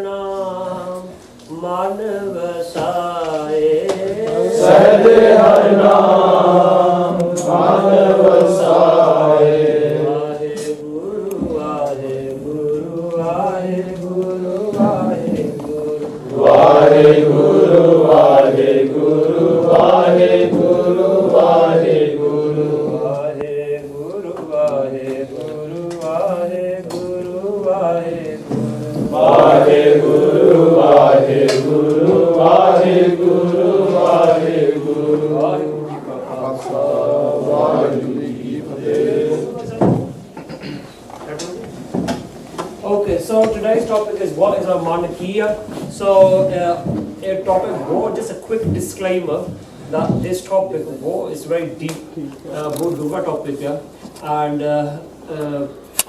नाम मन वसाए सहज हर नाम मन वसाए वाहे गुरु वाहे गुरु वाहे गुरु वाहे गुरु वाहे गुरु वाहे गुरु वाहे गुरु वाहे गुरु वाहे गुरु वाहे गुरु वाहे गुरु वाहे गुरु वाहे गुरु वाहे गुरु वाहे गुरु वाहे गुरु वाहिगुरु का खालसा वाहिगुरु जी की फतेह। Okay, so today's topic is what is a Manakiya. So, a topic, just a quick disclaimer that this topic is very deep, बहुत डूंगा topic है, and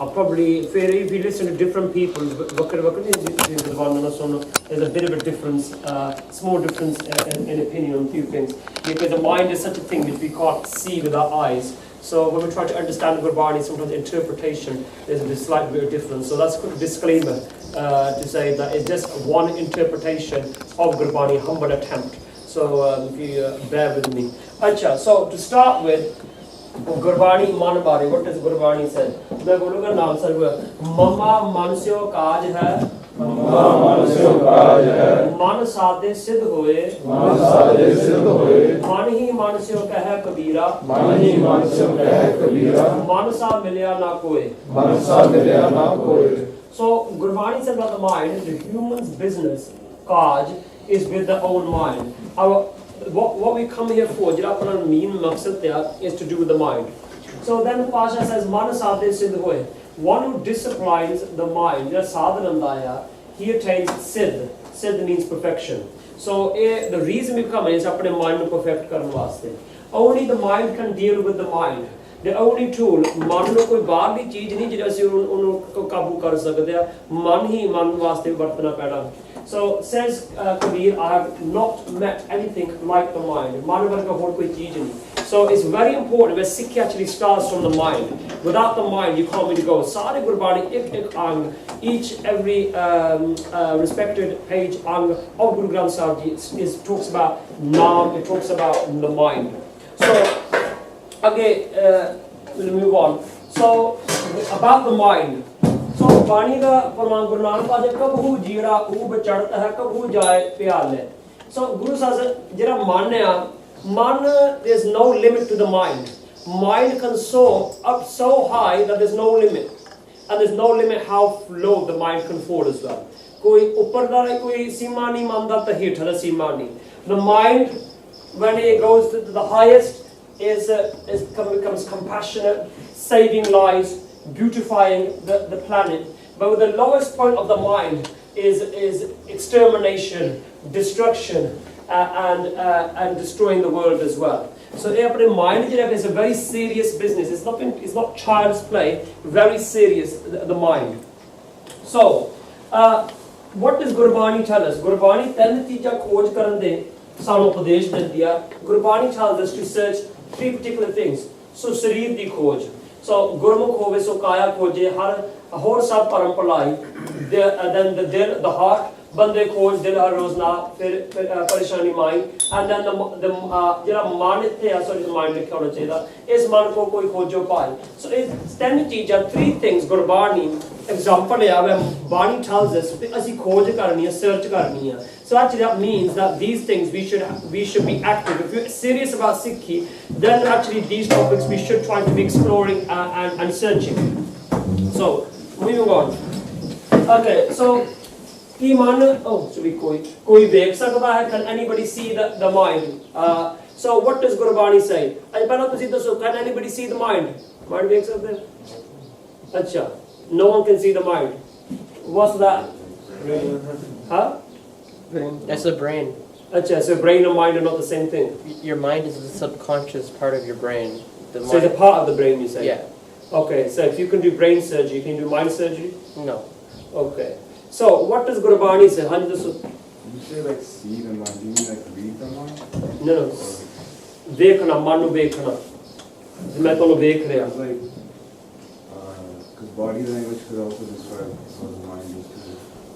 I'll probably, if you listen to different people, there's a bit of a difference, small difference in opinion on a few things, because the mind is such a thing which we can't see with our eyes. So when we try to understand Gurbani, sometimes interpretation is a slight bit of difference. So that's a quick disclaimer to say that it's just one interpretation of Gurbani, humble attempt. So if you bear with me. Acha, so to start with, Gurbani Manbari, what does Gurbani say? मैं बोलूँगा नाम sir वो मम्मा मानस्यो काज है मम्मा मानस्यो काज है मन साधे सिद्ध होए मन साधे सिद्ध होए मन ही मानस्यो कहे कबीरा मन ही मानस्यो कहे कबीरा मन सा मिलया ना कोई मन सा मिलया ना कोई। So Gurbani said about the mind, the human's business, kaj, is with the own mind. What we come here for, jira apna main maqsad is to do with the mind. So then the Pasha says, man sadhe siddh hoye. One who disciplines the mind, sadhanandaya, he attains siddh. Siddh means perfection. So the reason we come is apne mind to perfect karan vaste. Only the mind can deal with the mind. The only tool, मन no कोई बाहर की चीज नहीं जिसे ਅਸੀਂ ਉਹਨੂੰ ਕਾਬੂ ਕਰ ਸਕਦੇ ਆ ਮਨ ਹੀ ਮਨ ਵਾਸਤੇ ਵਰਤਣਾ ਪੈਣਾ. So says Kabir, I have not met anything like the mind. ਮਨ ਵਰਗਾ ਹੋਰ ਕੋਈ ਚੀਜ਼ ਨਹੀਂ. So it's very important where Sikh actually starts from the mind. Without the mind, you can't really go. Sare Gurbani, ik ang, each every respected page ang of Guru Granth Sahib Ji talks about naam, it talks about the mind. So okay, we'll move on. So about the mind. So Bani ka Parman Guru Nanak Paja kabhu jira ub chadta hai kabhu jaye pyale. So Guru says jira man hai, man, there's no limit to the mind. Mind can soar up so high that there's no limit, and there's no limit how low the mind can fall as well. Koi upar da koi seema nahi manda ta heta da seema nahi. The mind, when it goes to the highest, becomes compassionate, saving lives, beautifying the planet. But with the lowest point of the mind is extermination, destruction, and destroying the world as well. So the mind is a very serious business. It's not child's play. Very serious, the mind. So what does Gurbani tell us? Gurbani tells us khoj karan de sanu upadesh dendi hai. Gurbani tells us to search three particular things. So sharir di khoj. So gurmukh hove so kaya khoje, har hor sab param palai. Then the dil, the heart, bande khoj dil har roz na, fir parishani mind, and then the jira man ithe hai, so the mind likha hona chahiye is man ko koi khojo paye. So it's 10 cheezaं, three things Gurbani example hai where Bani tells us asi khoj karni hai, search karni hai. So actually that means that these things we should be active. If you're serious about Sikhi, then actually these topics we should try to be exploring and searching. So moving on. Okay, so Iman, should be koi dekh sakta hai? Can anybody see the mind? So what does Gurbani say? Can anybody see the mind? Mind dekh sakte hain? Acha, no one can see the mind. What's that? Huh? Brain. That's the brain. Acha, so brain and mind are not the same thing. Your mind is the subconscious part of your brain. So it's a part of the brain, you say? Yeah. Okay, so if you can do brain surgery, can you do mind surgery? No. Okay. So what does Gurbani say? You say like see the mind, do you mean like read the mind? No. Dekhna, manu dekhna. मैं तो देख रहा It's like, because body language could also describe how the mind is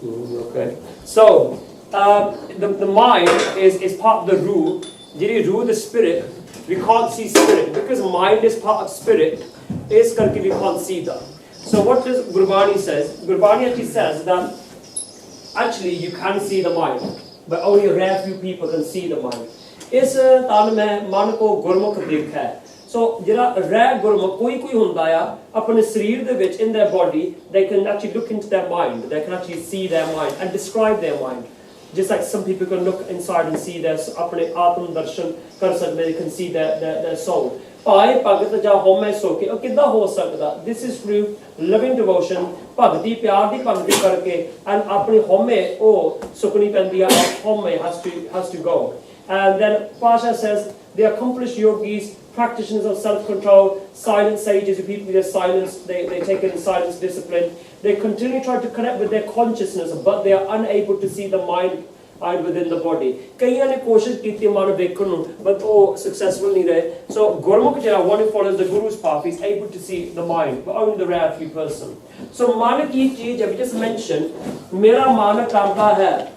too. Okay. So the mind is part of the ruh. Jiri ruh, the spirit. We can't see spirit because mind is part of spirit. Is karke we can't see that. So what does Gurbani says? Gurbani actually says that actually you can see the mind, but only a rare few people can see the mind. इस ताल में मन को गुरमुख देखा है. So जरा rare गुरमुख कोई हुंदा या अपने शरीर दे विच in their body they can actually look into their mind. They can actually see their mind and describe their mind. Just like some people can look inside and see their अपने आत्म दर्शन कर सकते. They can see their soul. ਭਾਏ ਭਗਤ ਜਾਂ ਹੋਮੈ ਸੋਕੇ ਉਹ ਕਿੱਦਾਂ ਹੋ ਸਕਦਾ? This is through loving devotion, ਭਗਤੀ ਪਿਆਰ ਦੀ ਭਗਤੀ ਕਰਕੇ and ਆਪਣੀ ਹੋਮੈ ਉਹ ਸੁਕਣੀ ਪੈਂਦੀ ਆ. ਹੋਮੈ has to go. And then Pasha says the accomplished yogis, practitioners of self-control, silent sages who people with their silence, they take it in silence discipline. They continually try to connect with their consciousness, but they are unable to see the mind within the body. Kaiyan ne koshish kiti man vekhun nu, but oh successful nahi rahe. So Gurmukh jara one who follows the Guru's path is able to see the mind, but only the rare few person. So man ki cheez I just mentioned, mera man karta hai.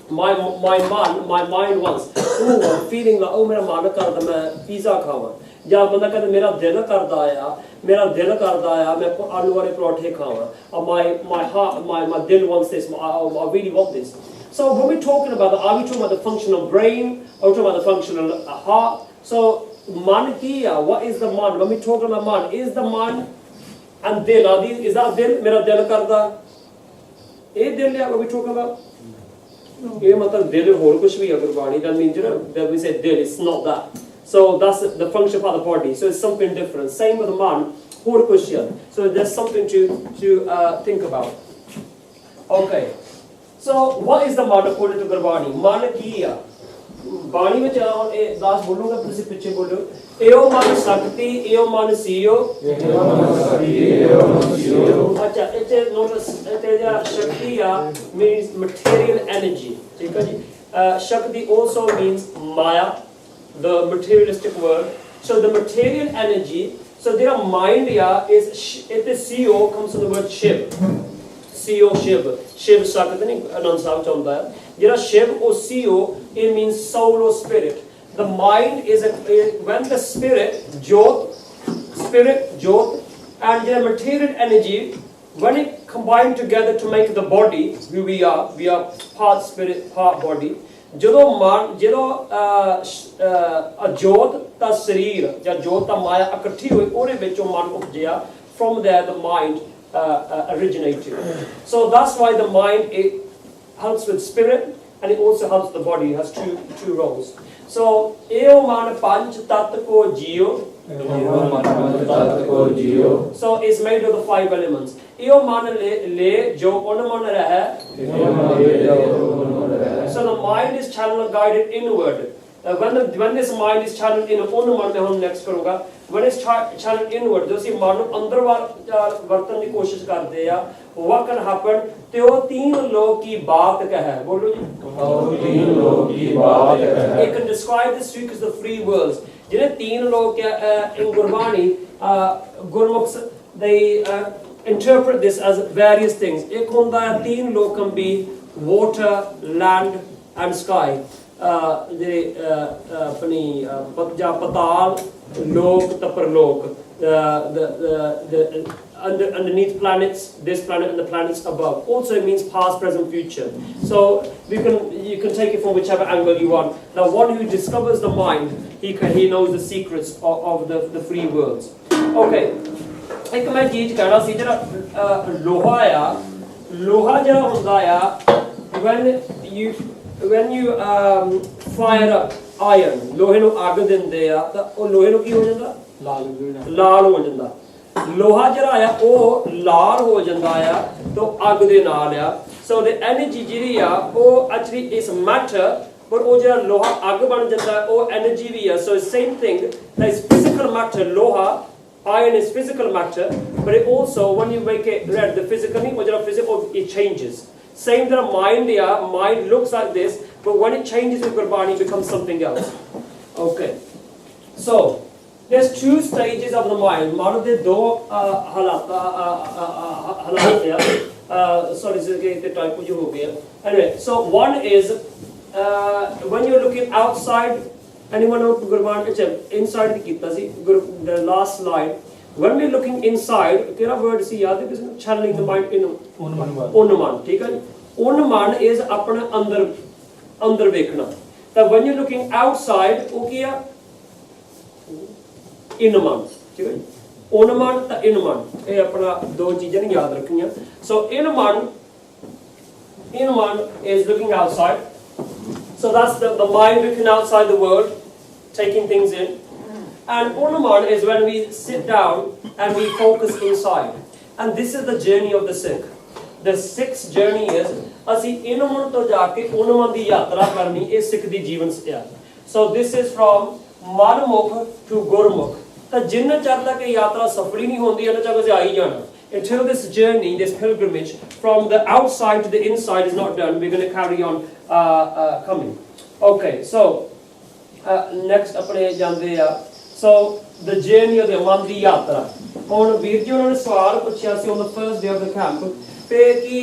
My mind wants. Oh, I'm feeling like oh mera man karda main pizza khawa. या बंदा कहता मेरा दिल करता आया मैं आलू वाले पराठे खावा. My दिल wants this. I really want this. So when we're talking about are we talking about the function of brain or talking about the function of heart? So man kiya, what is the man? When we talking about man, is the man and dil, is that dil? Mera dil karda. Is dil what we talking about? ये मतलब दिल और कुछ भी अगर बाणी that means that we say dil, it's not that. So that's the function of the body. So it's something different. Same with the man, और कुछ यार. So there's something to think about. Okay. So what is the man according to Gurbani? Man kiya. बाणी में चला दास बोलूँगा तुझसे पीछे बोलो. एओ मन शक्ति, एओ मन सीयो. अच्छा, इसे notice तेजा शक्ति या means material energy. ठीक है जी. Shakti also means maya, the materialistic word. So the material energy. So their mind is it is CO comes from the word Shiv. CO Shiv. Shiv Shakti नहीं अनंत साहब चाहता है. जरा Shiv or CO it means soul or spirit. The mind is when the spirit jot and the material energy when it combined together to make the body who we are part spirit part body. ਜਦੋਂ ਜੋਤ ਦਾ ਸਰੀਰ ਜਾਂ ਜੋਤ ਦਾ ਮਾਇਆ ਇਕੱਠੀ ਹੋਈ ਉਹਦੇ ਵਿੱਚੋਂ ਮਨ ਉਪਜਿਆ. From there the mind originated. So that's why the mind it helps with spirit and it also helps the body. It has two roles. So eo man panch tat ko jiyo. So it's made of the 5 elements. eo man le jo on man rahe. So the mind is channeled guided inward. When this mind is channeled in on man mein hum next karunga. When it's channeled inward, जो सी मानो अंदर वर्तन की कोशिश करते हैं, what can happen? ते वो 3 लोग की बात कहे, बोलो जी. 3 लोग की बात कहे. It can describe this week as the free worlds. जिन्हें 3 लोग in Gurbani, Gurmukhs, they interpret this as various things. एक होता है 3 लोग can be water, land, and sky. अपनी जा पताल लोक तपरलोक, the underneath planets, this planet and the planets above. Also it means past, present, future. So you can take it from whichever angle you want. Now one who discovers the mind, he knows the secrets of the free worlds. Okay. एक मैं चीज कहना सी जरा लोहा या लोहा जरा होता या when you fire up iron, लोहे ਨੂੰ ਅੱਗ ਦਿੰਦੇ ਆ ਤਾਂ ਉਹ ਲੋਹੇ ਨੂੰ ਕੀ ਹੋ ਜਾਂਦਾ? ਲਾਲ ਹੋ ਜਾਂਦਾ. ਲੋਹਾ ਜਿਹੜਾ ਆ ਉਹ ਲਾਲ ਹੋ ਜਾਂਦਾ ਆ ਤਾਂ ਅੱਗ ਦੇ ਨਾਲ ਆ. So the energy ਜਿਹੜੀ ਆ ਉਹ actually is matter, but ਉਹ ਜਿਹੜਾ ਲੋਹਾ ਅੱਗ ਬਣ ਜਾਂਦਾ ਉਹ energy ਵੀ ਆ. So same thing, that is physical matter. ਲੋਹਾ iron is physical matter, but it also when you make it red, the physically or the physical it changes. Same that mind looks like this, but when it changes with Gurbani, it becomes something else. Okay. So there's 2 stages of the mind. Mind de do halat sorry the typo jo ho gaya. Anyway, so one is when you're looking outside, anyone know Gurban inside the kita si the last slide. When we're looking inside, kera word si yaad hai kisne channeling the mind in unman, theek hai. Unman is apna andar vekhna. That when you're looking outside, wo kiya inman, theek hai. Unman ta inman, ये अपना दो चीजें नहीं याद रखनियाँ. So inman is looking outside. So that's the mind looking outside the world, taking things in. And Unuman is when we sit down and we focus inside. And this is the journey of the Sikh. The Sikh's journey is, ਅਸੀਂ Inuman to ਜਾਕੇ Unuman ਦੀ ਯਾਤਰਾ ਕਰਨੀ, ਇਹ ਸਿੱਖ ਦੀ ਜੀਵਨ ਸਿੱਖਿਆ. So this is from Manmukh to Gurmukh. ਤਾਂ ਜਿੰਨਾ ਚਿਰ ਤੱਕ ਇਹ ਯਾਤਰਾ ਸਫਲੀ ਨਹੀਂ ਹੁੰਦੀ, ਉਹਨਾਂ ਚਿਰ ਅਸੀਂ ਆ ਹੀ ਜਾਣਾ. Until this journey, this pilgrimage from the outside to the inside is not done, we're going to carry on coming. Okay, so next ਆਪਣੇ ਜਾਂਦੇ ਆ. So the journey of the ਮਨ ਦੀ ਯਾਤਰਾ. ਹੁਣ ਵੀਰ ਜੀ ਉਹਨਾਂ ਨੇ ਸਵਾਲ ਪੁੱਛਿਆ ਸੀ on the first day of the camp ਤੇ ਕਿ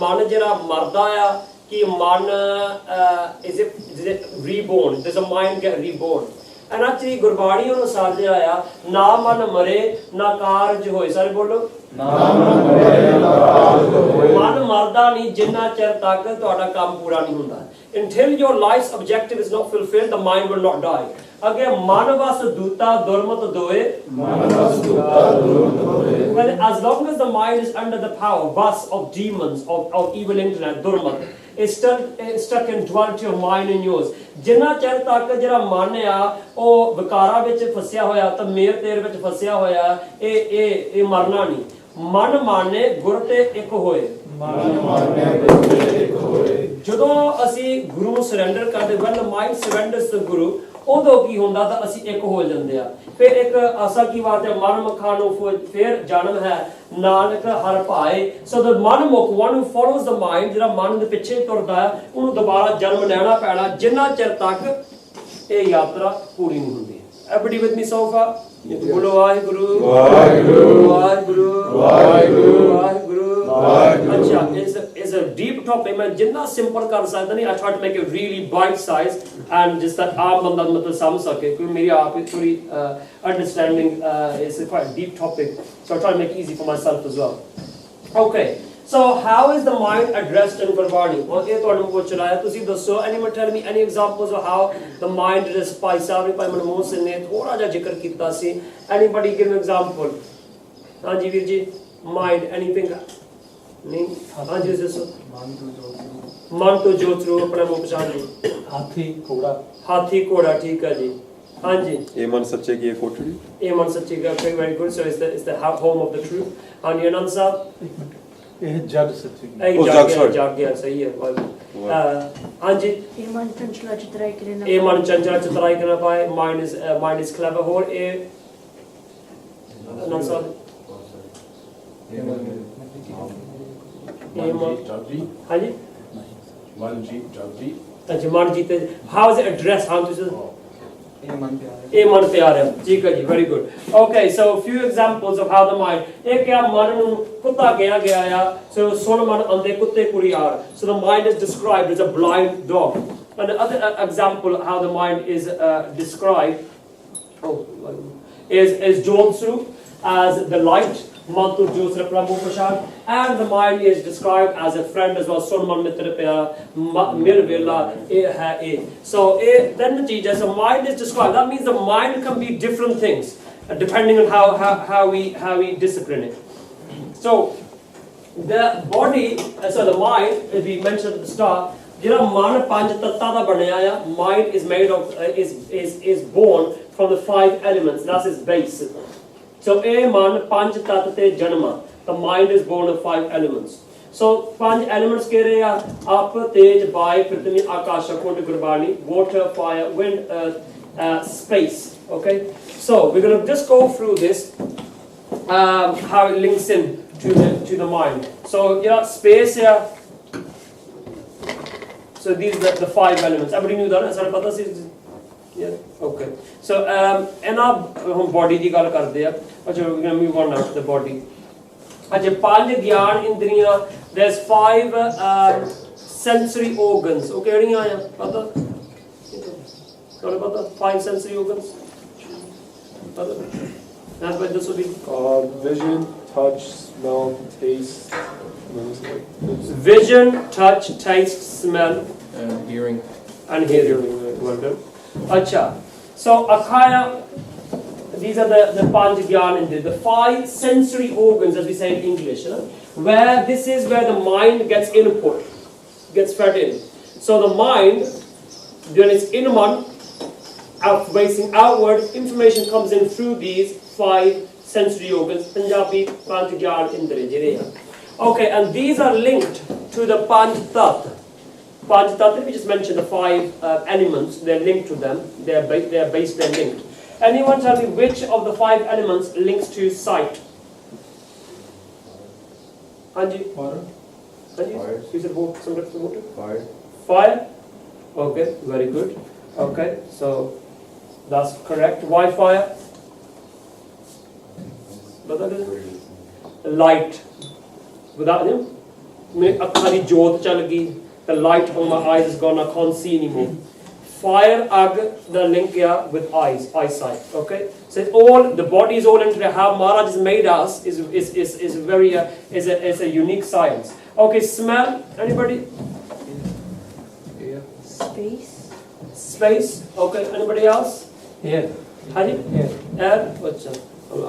ਮਨ ਜਿਹੜਾ ਮਰਦਾ ਆ ਕਿ ਮਨ is it reborn? Does a mind get reborn? And actually Gurbani ਅਨੁਸਾਰ ਜਿਹੜਾ ਆ ਨਾ ਮਨ ਮਰੇ ਨਾ ਕਾਰਜ ਹੋਏ. ਸਾਰੇ ਬੋਲੋ ਨਾ ਮਨ ਮਰੇ ਨਾ ਕਾਰਜ ਹੋਏ. ਮਨ ਮਰਦਾ ਨਹੀਂ ਜਿੰਨਾ ਚਿਰ ਤੱਕ ਤੁਹਾਡਾ ਕੰਮ ਪੂਰਾ ਨਹੀਂ ਹੁੰਦਾ. Until your life's objective is not fulfilled, the mind will not die. ਅੱਗੇ ਮਨ ਵਸ ਦੂਤਾ ਦੁਰਮਤ ਦੋਏ. ਮਨ ਵਸ ਦੂਤਾ ਦੁਰਮਤ ਦੋਏ. Well, as long as the mind is under the power, bus of demons, of evil internet, durmat, it's stuck in duality of mind and yours. ਜਿੰਨਾ ਚਿਰ ਤੱਕ ਜਿਹੜਾ ਮਨ ਆ ਉਹ ਵਿਕਾਰਾਂ ਵਿੱਚ ਫਸਿਆ ਹੋਇਆ, ਤਾਂ ਮੇਰ ਤੇਰ ਵਿੱਚ ਫਸਿਆ ਹੋਇਆ, ਇਹ ਮਰਨਾ ਨਹੀਂ. ਮਨ ਮਾਨੇ ਗੁਰ ਤੇ ਇੱਕ ਹੋਏ. ਮਨ ਮਾਨੇ ਗੁਰ ਤੇ ਇੱਕ ਹੋਏ. ਜਦੋਂ ਅਸੀਂ ਗੁਰੂ ਨੂੰ ਸਰੈਂਡਰ ਕਰਦੇ, when the mind surrenders to Guru, ਉਦੋਂ ਕੀ ਹੁੰਦਾ ਤਾਂ ਅਸੀਂ ਇੱਕ ਹੋ ਜਾਂਦੇ ਆ. ਫਿਰ ਇੱਕ ਆਸਾ ਕੀ ਬਾਤ ਹੈ, ਮਨ ਮਖਾਂ ਨੂੰ ਫਿਰ ਜਨਮ ਹੈ ਨਾਨਕ ਹਰ ਭਾਏ. ਸੋ the ਮਨਮੁਖ, one who follows the mind, ਜਿਹੜਾ ਮਨ ਦੇ ਪਿੱਛੇ ਤੁਰਦਾ ਹੈ, ਉਹਨੂੰ ਦੁਬਾਰਾ ਜਨਮ ਲੈਣਾ ਪੈਣਾ ਜਿੰਨਾ ਚਿਰ ਤੱਕ ਇਹ ਯਾਤਰਾ ਪੂਰੀ ਨਹੀਂ ਹੁੰਦੀ. Everybody with me so far? ਬੋਲੋ ਵਾਹਿਗੁਰੂ ਵਾਹਿਗੁਰੂ ਵਾਹਿਗੁਰੂ ਵਾਹਿਗੁਰੂ ਵਾਹਿਗੁਰੂ. ਅੱਛਾ, it's a deep topic. ਮੈਂ ਜਿੰਨਾ ਸਿੰਪਲ ਕਰ ਸਕਦਾ ਨਹੀਂ, I try to make it really bite size and just that ਆਮ ਬੰਦਾ ਮਤਲਬ ਸਮਝ ਸਕੇ, ਕਿਉਂਕਿ ਮੇਰੀ ਆਪ ਥੋੜੀ understanding is a quite deep topic, so I try to make it easy for myself as well. Okay, so how is the mind addressed in Gurbani? और ये ਤੁਹਾਨੂੰ ਪੁੱਛ ਰਿਹਾ ਹੈ, ਤੁਸੀਂ ਦੱਸੋ. Anyone tell me any examples of how the mind is by Savri Bhai Manvir Singh ਨੇ ਥੋੜਾ ਜਿਹਾ ਜ਼ਿਕਰ ਕੀਤਾ ਸੀ. Anybody give an example? ਹਾਂਜੀ ਵੀਰ ਜੀ, mind, anything? ਨਹੀਂ, ਹਾਂਜੀ ਦੱਸੋ. ਮਨ ਤੋਂ ਜੋਤ ਰੂ ਆਪਣਾ ਮੂੰਹ ਪਛਾਣ ਜੀ. ਹਾਥੀ ਘੋੜਾ, ਠੀਕ ਹੈ ਜੀ. ਹਾਂਜੀ, ਇਹ ਮਨ ਸੱਚੇ ਕੀ ਕੋਠੜੀ. ਇਹ ਮਨ ਸੱਚੇ ਕੀ, very good. So it's the home of the truth. ਹਾਂਜੀ ਅਨੰਦ ਸਾਹਿਬ, ਇਹ ਜਗ ਸੱਚੀ ਜਾਗ ਗਿਆ, ਸਹੀ ਹੈ. ਹਾਂਜੀ, ਇਹ ਮਨ ਚੰਚਲਾ ਚਤਰਾਈ ਕਰਨਾ ਪਾਏ. mind is clever. ਹੋਰ ਇਹ ਅਨੰਦ ਸਾਹਿਬ, ਹਾਂਜੀ अच्छा मन जीते. How is it addressed? How to ਇਹ ਮਨ ਪਿਆਰ ਹੈ, ਠੀਕ ਹੈ ਜੀ, very good. Okay, so few examples of how the mind, ਇਹ ਕਿਹਾ ਮਨ ਨੂੰ ਕੁੱਤਾ ਕਿਹਾ ਗਿਆ ਆ. So ਸੁਣ ਮਨ ਅੰਧੇ ਕੁੱਤੇ ਕੁੜੀਆਰ. So the mind is described as a blind dog. And the other example how the mind is described is Jodhsru as the light. And the mind is described as a friend as well. So then the teacher, so mind is described. That means the mind can be different things depending on how we discipline it. So the body, so the mind, as we mentioned at the start, ਜਿਹੜਾ ਮਨ ਪੰਜ ਤੱਤਾਂ ਦਾ ਬਣਿਆ ਆ. Mind is made of is born from the 5 elements. That's its base. So ਇਹ ਮਨ ਪੰਜ ਤੱਤ ਤੇ Janma. The mind is born of 5 elements. So 5 elements ਕਿਹੜੇ ਆ? ਆਪ, ਤੇਜ, by, Prithvi, Akash, Akhand Gurbani. Water, fire, wind, earth, space. Okay, so we're going to just go through this, how it links in to the mind. So yeah, space here. So these are the 5 elements. Everybody knew that? Sir pata si? Yeah. Okay. So ਇਹਨਾਂ ਹੁਣ body ਦੀ ਗੱਲ ਕਰਦੇ ਆ. ਅੱਛਾ, we're going to move on now to the body. अच्छा पांच ज्ञान इंद्रियां there's 5 sensory organs okay केड़ियां आया पता पता 5 sensory organs पता and by this will be Vision, touch, smell, taste. vision touch taste smell And hearing. and hearing well done acha so akhaya these are the panch gyan indriya the 5 sensory organs as we say in English where this is where the mind gets input gets fed in so the mind when it's in man facing outward information comes in through these 5 sensory organs Punjabi panch gyan indriya jire okay and these are linked to the panch tat panch tat we just mentioned the 5 elements they're linked to them they're based they're linked anyone tell me which of the 5 elements links to sight Anji Water. Anji Fire. you said water some reference to water Fire. fire okay very good okay so that's correct why fire bata de light without him mere ਅੱਖਾਂ ਦੀ ਜੋਤ ਚੱਲ ਗਈ the light on my eyes is gone I can't see anymore fire ag the link here with eyesight okay so it's all the body is all into how Maharaj has made us is very is a unique science okay smell anybody space okay anybody else Yeah. ਹਾਂਜੀ Yeah. air ਅੱਛਾ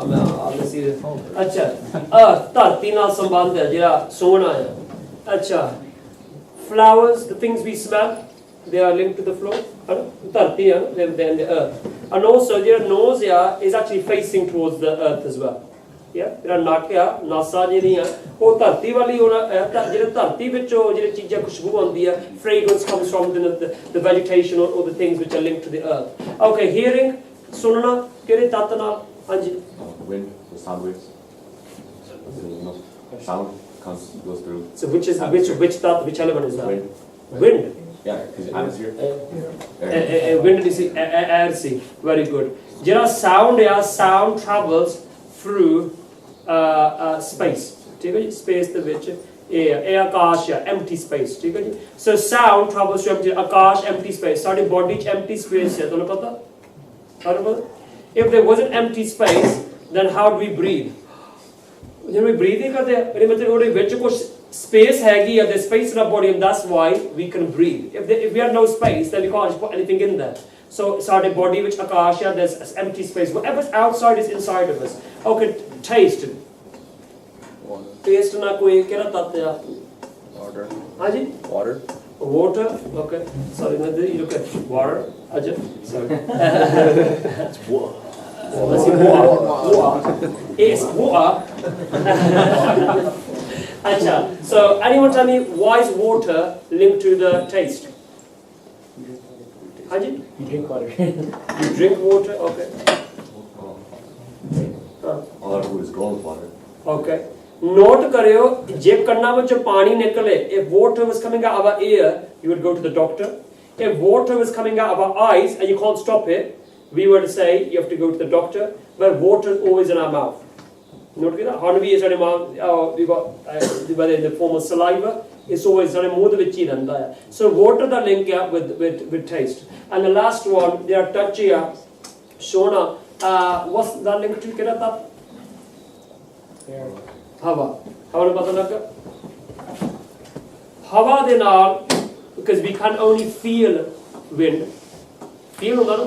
ਮੈਂ ਆਲੇ ਸੀ ਅੱਛਾ ਧਰਤੀ ਨਾਲ ਸੰਬੰਧ ਹੈ ਜਿਹੜਾ ਸੋਹਣਾ ਹੈ ਅੱਛਾ flowers the things we smell they are linked to the floor ਧਰਤੀ ਹੈ then the earth and also their nose is actually facing towards the earth as well yeah ਜਿਹੜਾ ਨੱਕ ਆ ਨਾਸਾ ਜਿਹੜੀਆਂ ਉਹ ਧਰਤੀ ਵਾਲੀ ਹੋਣਾ ਜਿਹੜੇ ਧਰਤੀ ਵਿੱਚੋਂ ਜਿਹੜੇ ਚੀਜ਼ਾਂ ਖੁਸ਼ਬੂ ਆਉਂਦੀ ਹੈ fragrance comes from the vegetation or the things which are linked to the earth okay hearing ਸੁਣਨਾ ਕਿਹੜੇ ਤੱਤ ਨਾਲ ਹਾਂਜੀ Wind, the sound waves. Sound goes through. so which thought which element is that Wind. wind Yeah, because atmosphere. wind is air see very good ਜਿਹੜਾ sound sound travels through space ਠੀਕ ਹੈ ਜੀ space ਦੇ ਵਿੱਚ ਇਹ ਆਕਾਸ਼ ਹੈ empty space ਠੀਕ ਹੈ ਜੀ so sound travels through empty ਆਕਾਸ਼ empty space ਸਾਡੀ body 'ਚ empty space ਹੈ ਤੁਹਾਨੂੰ ਪਤਾ if there wasn't empty space then how do we breathe when we breathe ਕਰਦੇ ਆ ਇਹਦੇ ਮਤਲਬ ਉਹਦੇ ਵਿੱਚ ਕੁਝ space ਹੈਗੀ ਆ the space in our body and that's why we can breathe if we had no space then we can't just put anything in there so our body which akash there's empty space whatever's outside is inside of us okay taste taste na koi kehda tat hai Water. haji Water. water okay sorry no you look at water aja sorry It's water. it's water acha so anyone tell me why is water linked to the taste haji You drink water. you drink water okay All our food is grown with water. okay note kariyo je kanna vich pani nikale if water was coming out of our ear you would go to the doctor if water was coming out of our eyes and you can't stop it we were to say you have to go to the doctor but water is always in our mouth note that how we is our mouth we got whether in the form of saliva it's always our mouth vich hi rehanda hai so water da link with taste and the last one they are touch here shona what's that link to kehda tat हवा हवा ਨੂੰ ਪਤਾ ਲੱਗਾ ਹਵਾ ਦੇ ਨਾਲ because we can only feel wind feel ਹੁੰਦਾ ਨਾ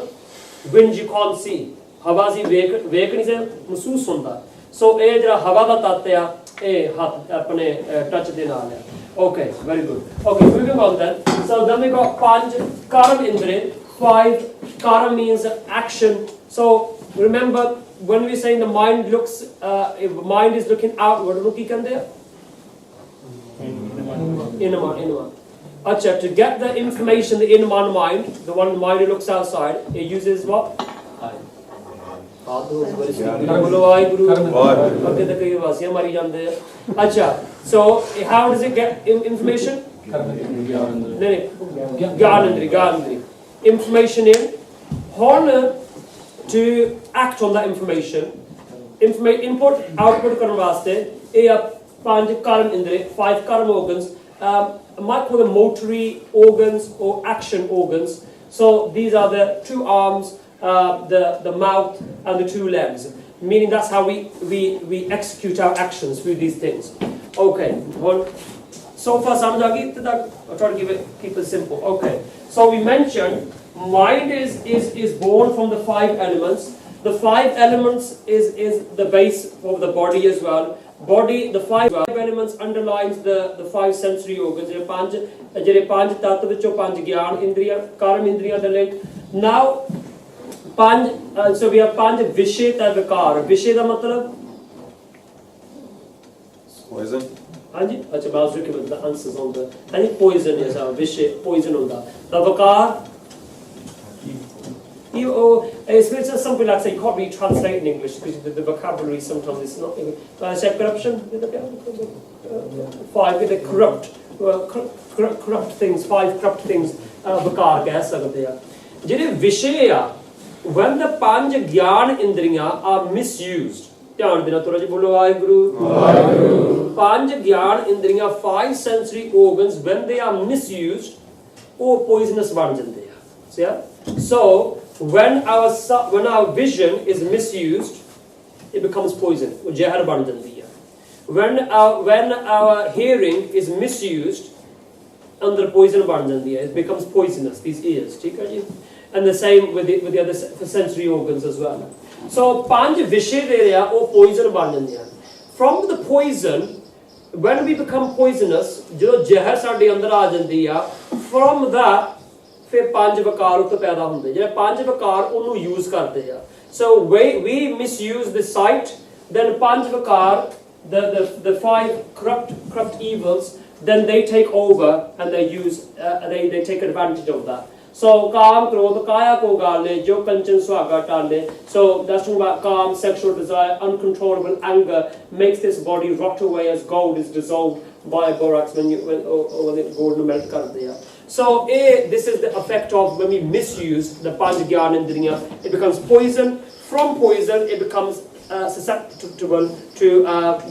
wind you can't see ਹਵਾ ਸੀ ਵੇਖ ਨਹੀਂ ਸੇ ਮਹਿਸੂਸ ਹੁੰਦਾ so ਇਹ ਜਿਹੜਾ ਹਵਾ ਦਾ ਤੱਤ ਆ ਇਹ ਹੱਥ ਆਪਣੇ ਟੱਚ ਦੇ ਨਾਲ ਹੈ okay very good okay moving on then so then we got panch karam indriya 5 karam means action so remember when we say the mind looks if mind is looking outward look ki kande inward acha to get the information the in one mind the one mind that looks outside it uses what bolo ai guru okay the kai wasiya mari jande acha so how does it get information gyanandri information in honor to act on that information input output ਕਰਨ ਵਾਸਤੇ ਇਹ ਆ 5 karm indriya, 5 karm organs. I might call them motory organs or action organs. So these are the 2 arms, the mouth and the 2 legs. Meaning that's how we execute our actions through these things. Okay, well, so far I'll try to keep it simple. Okay, so we mentioned mind is born from the 5 elements. The 5 elements is the base of the body as well. Body, the 5 elements underlines the 5 sensory organs. ਜਿਹੜੇ 5 ਤੱਤ ਵਿੱਚੋਂ 5 ਗਿਆਨ ਇੰਦਰੀਆਂ ਕਰਮ ਇੰਦਰੀਆਂ ਦੇ link. Now 5 so we have 5 ਵਿਸ਼ੇ ਤੇ ਵਿਕਾਰ. ਵਿਸ਼ੇ ਦਾ ਮਤਲਬ Poison. ਹਾਂਜੀ ਅੱਛਾ ਮੈਂ ਉਸ ਨੂੰ the answers on the ਹਾਂਜੀ poison is our ਵਿਸ਼ੇ poison ਹੁੰਦਾ. The ਵਿਕਾਰ it's something like say you can't really translate in English because the vocabulary sometimes it's not. Say corruption. 5 the corrupt things. 5 corrupt things. Vakar ਕਹਿ ਸਕਦੇ ਆ. ਜਿਹੜੇ ਵਿਸ਼ੇ ਆ when the 5 ਗਿਆਨ ਇੰਦਰੀਆਂ are misused. ਧਿਆਨ ਦੇਣਾ ਥੋੜਾ ਜਿਹਾ ਬੋਲੋ ਵਾਹਿਗੁਰੂ. ਵਾਹਿਗੁਰੂ. 5 ਗਿਆਨ ਇੰਦਰੀਆਂ 5 sensory organs when they are misused ਉਹ poisonous ਬਣ ਜਾਂਦੇ ਆ. See? So when our vision is misused, it becomes poison. ਜ਼ਹਿਰ ਬਣ ਜਾਂਦੀ ਹੈ. When our hearing is misused, ਅੰਦਰ poison ਬਣ ਜਾਂਦੀ ਹੈ. It becomes poisonous. These ears, ਠੀਕ ਹੈ ਜੀ? And the same with the other sensory organs as well. So 5 ਵਿਸ਼ੇ ਜਿਹੜੇ ਆ ਉਹ poison ਬਣ ਜਾਂਦੇ ਹਨ. From the poison, when we become poisonous, ਜਦੋਂ ਜ਼ਹਿਰ ਸਾਡੇ ਅੰਦਰ ਆ ਜਾਂਦੀ ਆ, from that ਫਿਰ 5 ਵਿਕਾਰ ਉੱਤੇ ਪੈਦਾ ਹੁੰਦੇ. ਜਿਹੜੇ 5 ਵਿਕਾਰ ਉਹਨੂੰ ਯੂਜ਼ ਕਰਦੇ ਆ. So we misuse the sight, then 5 ਵਿਕਾਰ, the 5 corrupt evils, then they take over and they use they take advantage of that. So kaam krodh kaya ko gaale jo kanchan swaga taale. So that's talking about calm sexual desire, uncontrollable anger makes this body rot away as gold is dissolved by borax when gold melt karte hai. So this is the effect of when we misuse the 5 gyan indriya. It becomes poison. From poison it becomes susceptible to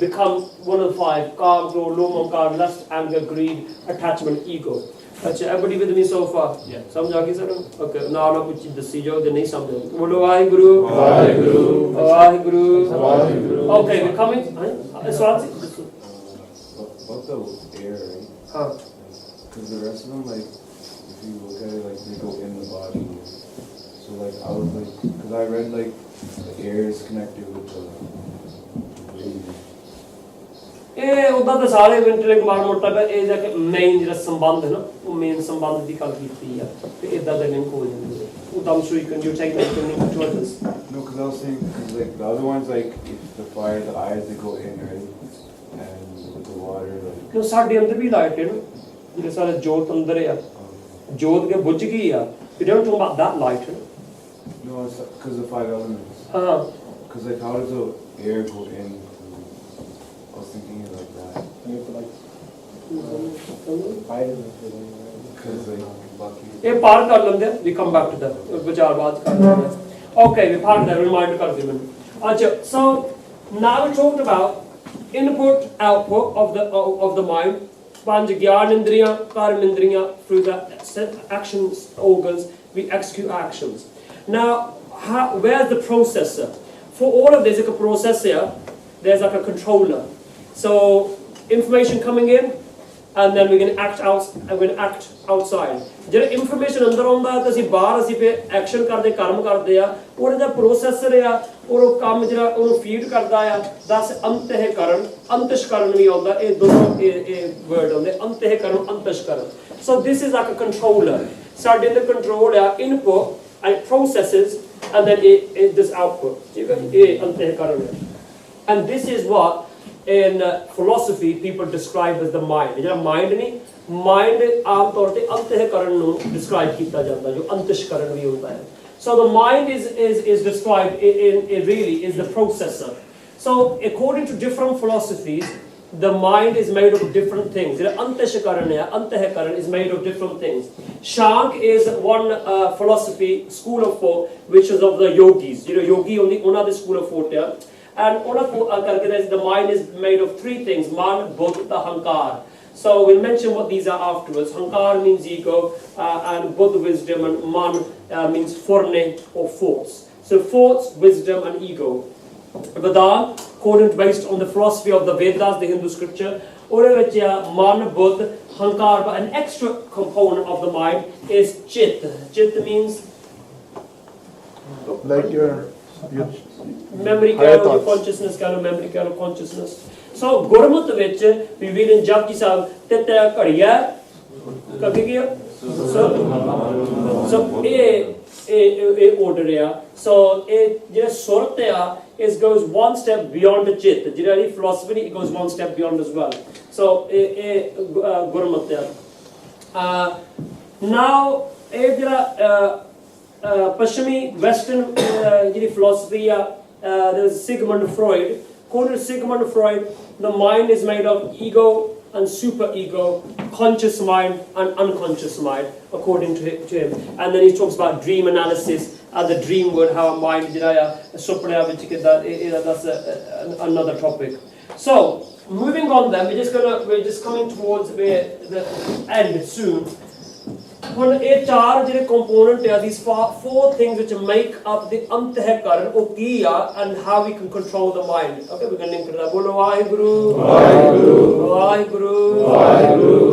become one of the 5: calm, krodh, lom, ankar, lust, anger, greed, attachment, ego. अच्छा everybody with me so far? Yeah. समझ आ गई sir? Okay. ना कुछ दसी जाओ जो नहीं समझे. बोलो Waheguru. Waheguru. Waheguru. Waheguru. Okay, we're coming. Swati. What the air, right? हाँ. Because the rest of them, like, if you look at it, like, they go in the body. So, like, I was like, because I read, like, the air is connected with the breathing. ਇਹ ਉਹਦਾ ਤਾਂ ਸਾਰੇ intellect ਮਾਰ ਮੋਟਾ ਪਰ ਇਹ ਜਿਹੜਾ main ਜਿਹੜਾ ਸੰਬੰਧ ਹੈ ਨਾ ਉਹ ਮੇਨ ਸੰਬੰਧ ਦੀ ਗੱਲ ਕੀਤੀ ਆ ਤੇ ਇਦਾਂ ਦਾ ਲਿੰਕ ਹੋ ਜਾਂਦੇ ਉਹ ਤਾਂ ਸੋ you take that to others. No, because I was saying, because like the other ones, like if the fire, the eyes, they go in, right? And with the water, like. ਕਿਉਂ ਸਾਡੇ ਅੰਦਰ ਵੀ light ਹੈ ਨਾ ਜਿਹੜੇ ਸਾਰੇ ਜੋਤ ਅੰਦਰ ਆ ਜੋਤ ਕੇ ਬੁੱਝ ਗਈ ਆ we don't talk about that light. No, it's because the 5 elements. ਹਾਂ. Because like how does the air go in? I was thinking it like that. Because like lucky. ਇਹ ਪਾਰ ਕਰ ਲੈਂਦੇ ਆ we come back to that ਵਿਚਾਰ ਬਾਤ ਕਰ ਲੈਂਦੇ ਆ okay we ਪਾਰ ਕਰ ਰਿਮਾਈਂਡ ਕਰ ਦੇ ਮੈਨੂੰ ਅੱਛਾ so now we talked about input output of the mind 5 ਗਿਆਨ ਇੰਦਰੀਆਂ ਕਰਮ ਇੰਦਰੀਆਂ through the actions organs we execute actions. Now where's the processor? For all of this like a processor there's like a controller. So information coming in and then we're going to act out and we're going to act outside. ਜਿਹੜਾ information ਅੰਦਰ ਆਉਂਦਾ ਹੈ ਤਾਂ ਅਸੀਂ ਬਾਹਰ ਅਸੀਂ ਫਿਰ action ਕਰਦੇ ਕਰਮ ਕਰਦੇ ਆ ਉਹਦਾ ਜਿਹੜਾ ਪ੍ਰੋਸੈਸਰ ਆ ਉਹ ਕੰਮ ਜਿਹੜਾ ਉਹਨੂੰ ਫੀਡ ਕਰਦਾ ਆ ਦਸ ਅੰਤਹਿਕਰਨ ਅੰਤਸ਼ਕਰਨ ਵੀ ਆਉਂਦਾ ਇਹ ਦੋਨੋਂ ਇਹ ਵਰਡ ਆਉਂਦੇ ਅੰਤਹਿਕਰਨ ਅੰਤਸ਼ਕਰਨ. So this is like a controller. ਸਾਡੇ ਅੰਦਰ ਕੰਟਰੋਲ ਆ input and processes and then it does output. ਠੀਕ ਹੈ ਇਹ ਅੰਤਹਿਕਰਨ ਹੈ. And this is what in philosophy people describe as the mind. ਜਿਹੜਾ mind ਨਹੀਂ mind ਆਮ ਤੌਰ ਤੇ ਅੰਤਹਿਕਰਨ ਨੂੰ describe ਕੀਤਾ ਜਾਂਦਾ ਜੋ ਅੰਤਸ਼ਕਰਨ ਵੀ ਹੁੰਦਾ ਹੈ. So the mind is described in really is the processor. So according to different philosophies the mind is made of different things. ਜਿਹੜਾ ਅੰਤਸ਼ਕਰਨ ਹੈ ਅੰਤਹਿਕਰਨ is made of different things. Shank is one philosophy school of thought which is of the yogis. You know yogi only ਉਹਨਾਂ ਦੇ school of thought ਹੈ. And the mind is made of three things: man, buddh, hankar. So we'll mention what these are afterwards. Hankar means ego, and buddh wisdom, and man means forne or force. So force, wisdom, and ego. Veda, based on the philosophy of the Vedas, the Hindu scripture, man, buddh, hankar, but an extra component of the mind is chit. Chit means like your memory, higher your thoughts. consciousness, memory, consciousness. So Gurmat which we read in Japji Sahib, Tete Kadiya, so a order here. So Surtya goes one step beyond the Chit. The Jirari philosophy, it goes one step beyond as well. So Gurmat there. Now Pashchimi Western philosophy, there's Sigmund Freud. According to Sigmund Freud, the mind is made of ego and superego, conscious mind and unconscious mind, according to him. And then he talks about dream analysis and the dream world, how a mind that's another topic. So moving on then, we're just coming towards the end soon. When component these four things which make up the antahkaran and how we can control the mind. Okay, we're going to link to that. Bolo Vaheguru, Vaheguru, Vaheguru,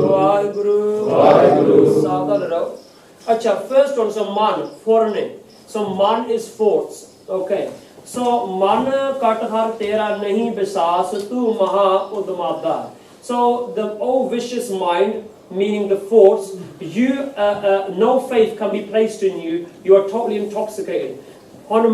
Vaheguru, Vaheguru. Sadhana. Acha, first one, so man, forne. So man is force. Okay. So man kathar tera nahi bisas tu maha udmada. So the vicious mind, meaning the force, no faith can be placed in you. You are totally intoxicated. On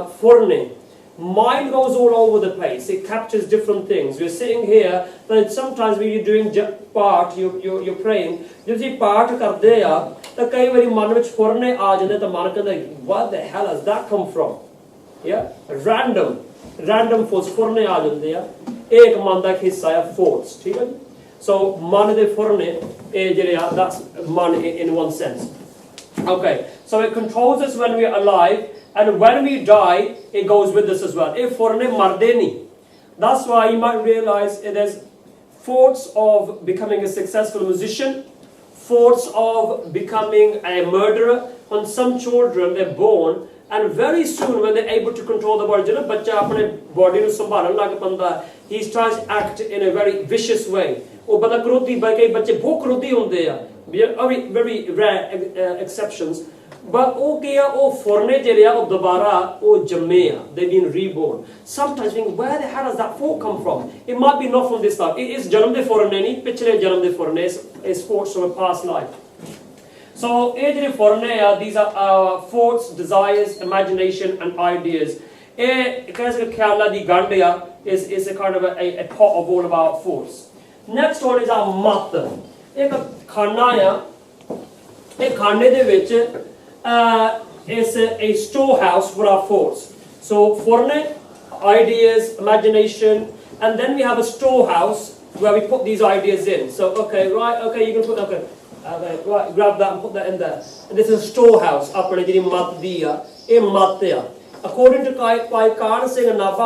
forne, mind goes all over the place. It captures different things. We're sitting here, but sometimes when you're doing part, you're praying. You see part kardeya, the kai vari man vich forne aa jande ta man kanda, what the hell has that come from? Yeah, random force forne aa jande ya. Ek man da hissa ya force. ठीक है? So man de forne, that's man in one sense. Okay, so it controls us when we are alive, and when we die, it goes with us as well. If forne mardeni, that's why you might realize there's thoughts of becoming a successful musician, thoughts of becoming a murderer. On some children, they're born, and very soon when they're able to control the body, he tries to act in a very vicious way. Very rare exceptions. But they've been reborn. Sometimes think, where the hell does that thought come from? It might be not from this life. It is Janam de Forneni, Pichre Janam de Fornes, is thoughts from a past life. So these are our thoughts, desires, imagination and ideas. Is a kind of a pot of all of our thoughts. Next one is our mata. Ek khana is a storehouse for our thoughts. So forne, ideas, imagination, and then we have a storehouse where we put these ideas in. So okay, you can put right, grab that and put that in there. And this is a storehouse. According to Bhai Manvir Singh, mat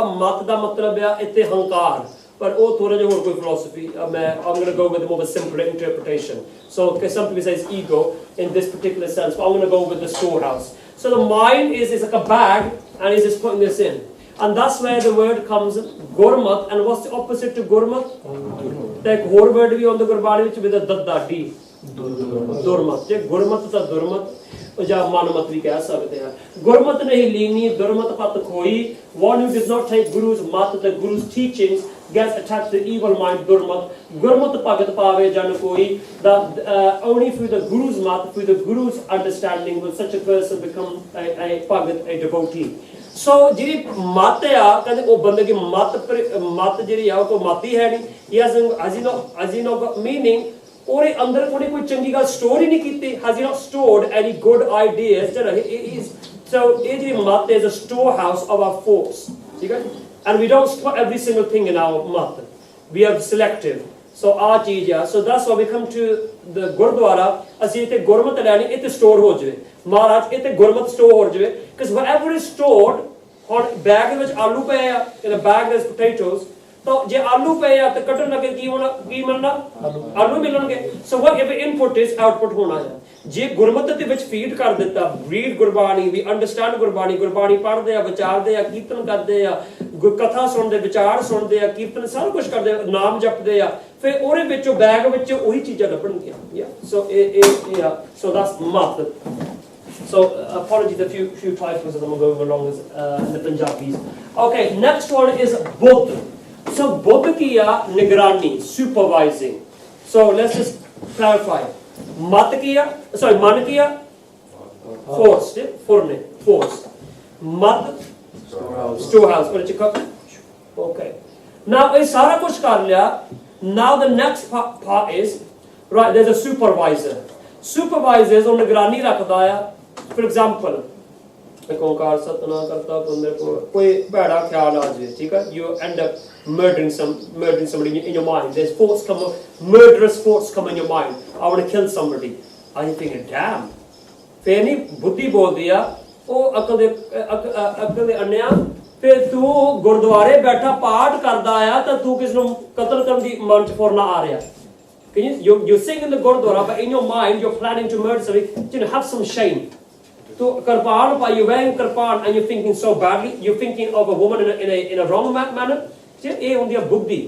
da matlab hai itte hankar. But philosophy, I'm going to go with a more simple interpretation. So some people say it's ego in this particular sense, but I'm going to go with the storehouse. So the mind is like a bag, and he's just putting this in. And that's where the word comes, Gurmat. And what's the opposite to Gurmat? The whole word we on the Gurbani with a dadda, D. Durmat. Gurmat ta Durmat. Manamat we keh sakte hain. Gurmat nahi leeni, Durmat pat khoi. One who does not take Guru's mat, the Guru's teachings, gets attached to the evil mind, Durmat. Gurmat pagat pave jan koi. That only through the Guru's mat, through the Guru's understanding, will such a person become a pagat, a devotee. So, jiri mat ya, kande o bande ki mat jiri ya ko mati hai nahi. He has no meaning. Or under koi changi gal story nahi kiti. Has he not stored any good ideas? So, mat is a storehouse of our thoughts. And we don't put every single thing in our mat. We are selective. So, so that's why we come to the Gurdwara. Asi ite Gurmat lani ite store ho jave. Maharaj ite Gurmat store ho jave. Because whatever is stored ਹੁਣ bag ਦੇ ਵਿੱਚ ਆਲੂ ਪਏ ਆ, in a bag there's potatoes, ਤਾਂ ਜੇ ਆਲੂ ਪਏ ਆ ਤੇ ਕੱਢਣ ਲੱਗੇ ਕੀ ਮਿਲਣਾ? ਆਲੂ ਮਿਲਣਗੇ। ਸੋ whatever input is output ਹੋਣਾ ਹੈ। ਜੇ ਗੁਰਮਤਿ ਦੇ ਵਿੱਚ ਫੀਡ ਕਰ ਦਿੱਤਾ, ਰੀਡ ਗੁਰਬਾਣੀ, ਵੀ ਅੰਡਰਸਟੈਂਡ ਗੁਰਬਾਣੀ, ਗੁਰਬਾਣੀ ਪੜ੍ਹਦੇ ਆ, ਵਿਚਾਰਦੇ ਆ, ਕੀਰਤਨ ਕਰਦੇ ਆ, ਕਥਾ ਸੁਣਦੇ, ਵਿਚਾਰ ਸੁਣਦੇ ਆ, ਕੀਰਤਨ ਸਾਰਾ ਕੁਝ ਕਰਦੇ ਆ, ਨਾਮ ਜਪਦੇ ਆ, ਫਿਰ ਉਹਦੇ ਵਿੱਚੋਂ ਬੈਗ ਵਿੱਚੋਂ ਉਹੀ ਚੀਜ਼ਾਂ ਲੱਭਣਗੀਆਂ। ਸੋ so that's method. So apologies a few typos that I'm going along with in the Punjabis. Okay, next one is Buddh. So Buddh ki ya nigrani, supervising. So let's just clarify. Mat ki ya, sorry, man ki ya force, force. Mat storehouse. Okay. Now ये सारा कुछ कर लिया. Now the next part is right. There's a supervisor. Supervisors on निगरानी रखता है. For example, एक ओंकार सतना करता बंदे को कोई बड़ा ख्याल आ जाए, ठीक है? You end up murdering somebody in your mind. There's thoughts come, murderous thoughts come in your mind. I want to kill somebody. Are you thinking, damn? फिर नहीं बुद्धि बोल दिया, वो अकल दे अन्या, फिर तू गुरुद्वारे बैठा पाठ करता आया, तो तू किसनु कत्ल करने दी मन च फौरन आ रहा? You're sitting in the Gurdwara, but in your mind you're planning to murder somebody. You know, have some shame. So karpan, by you wearing karpan and you're thinking so badly, you're thinking of a woman in a wrong manner. ये होती है बुद्धि,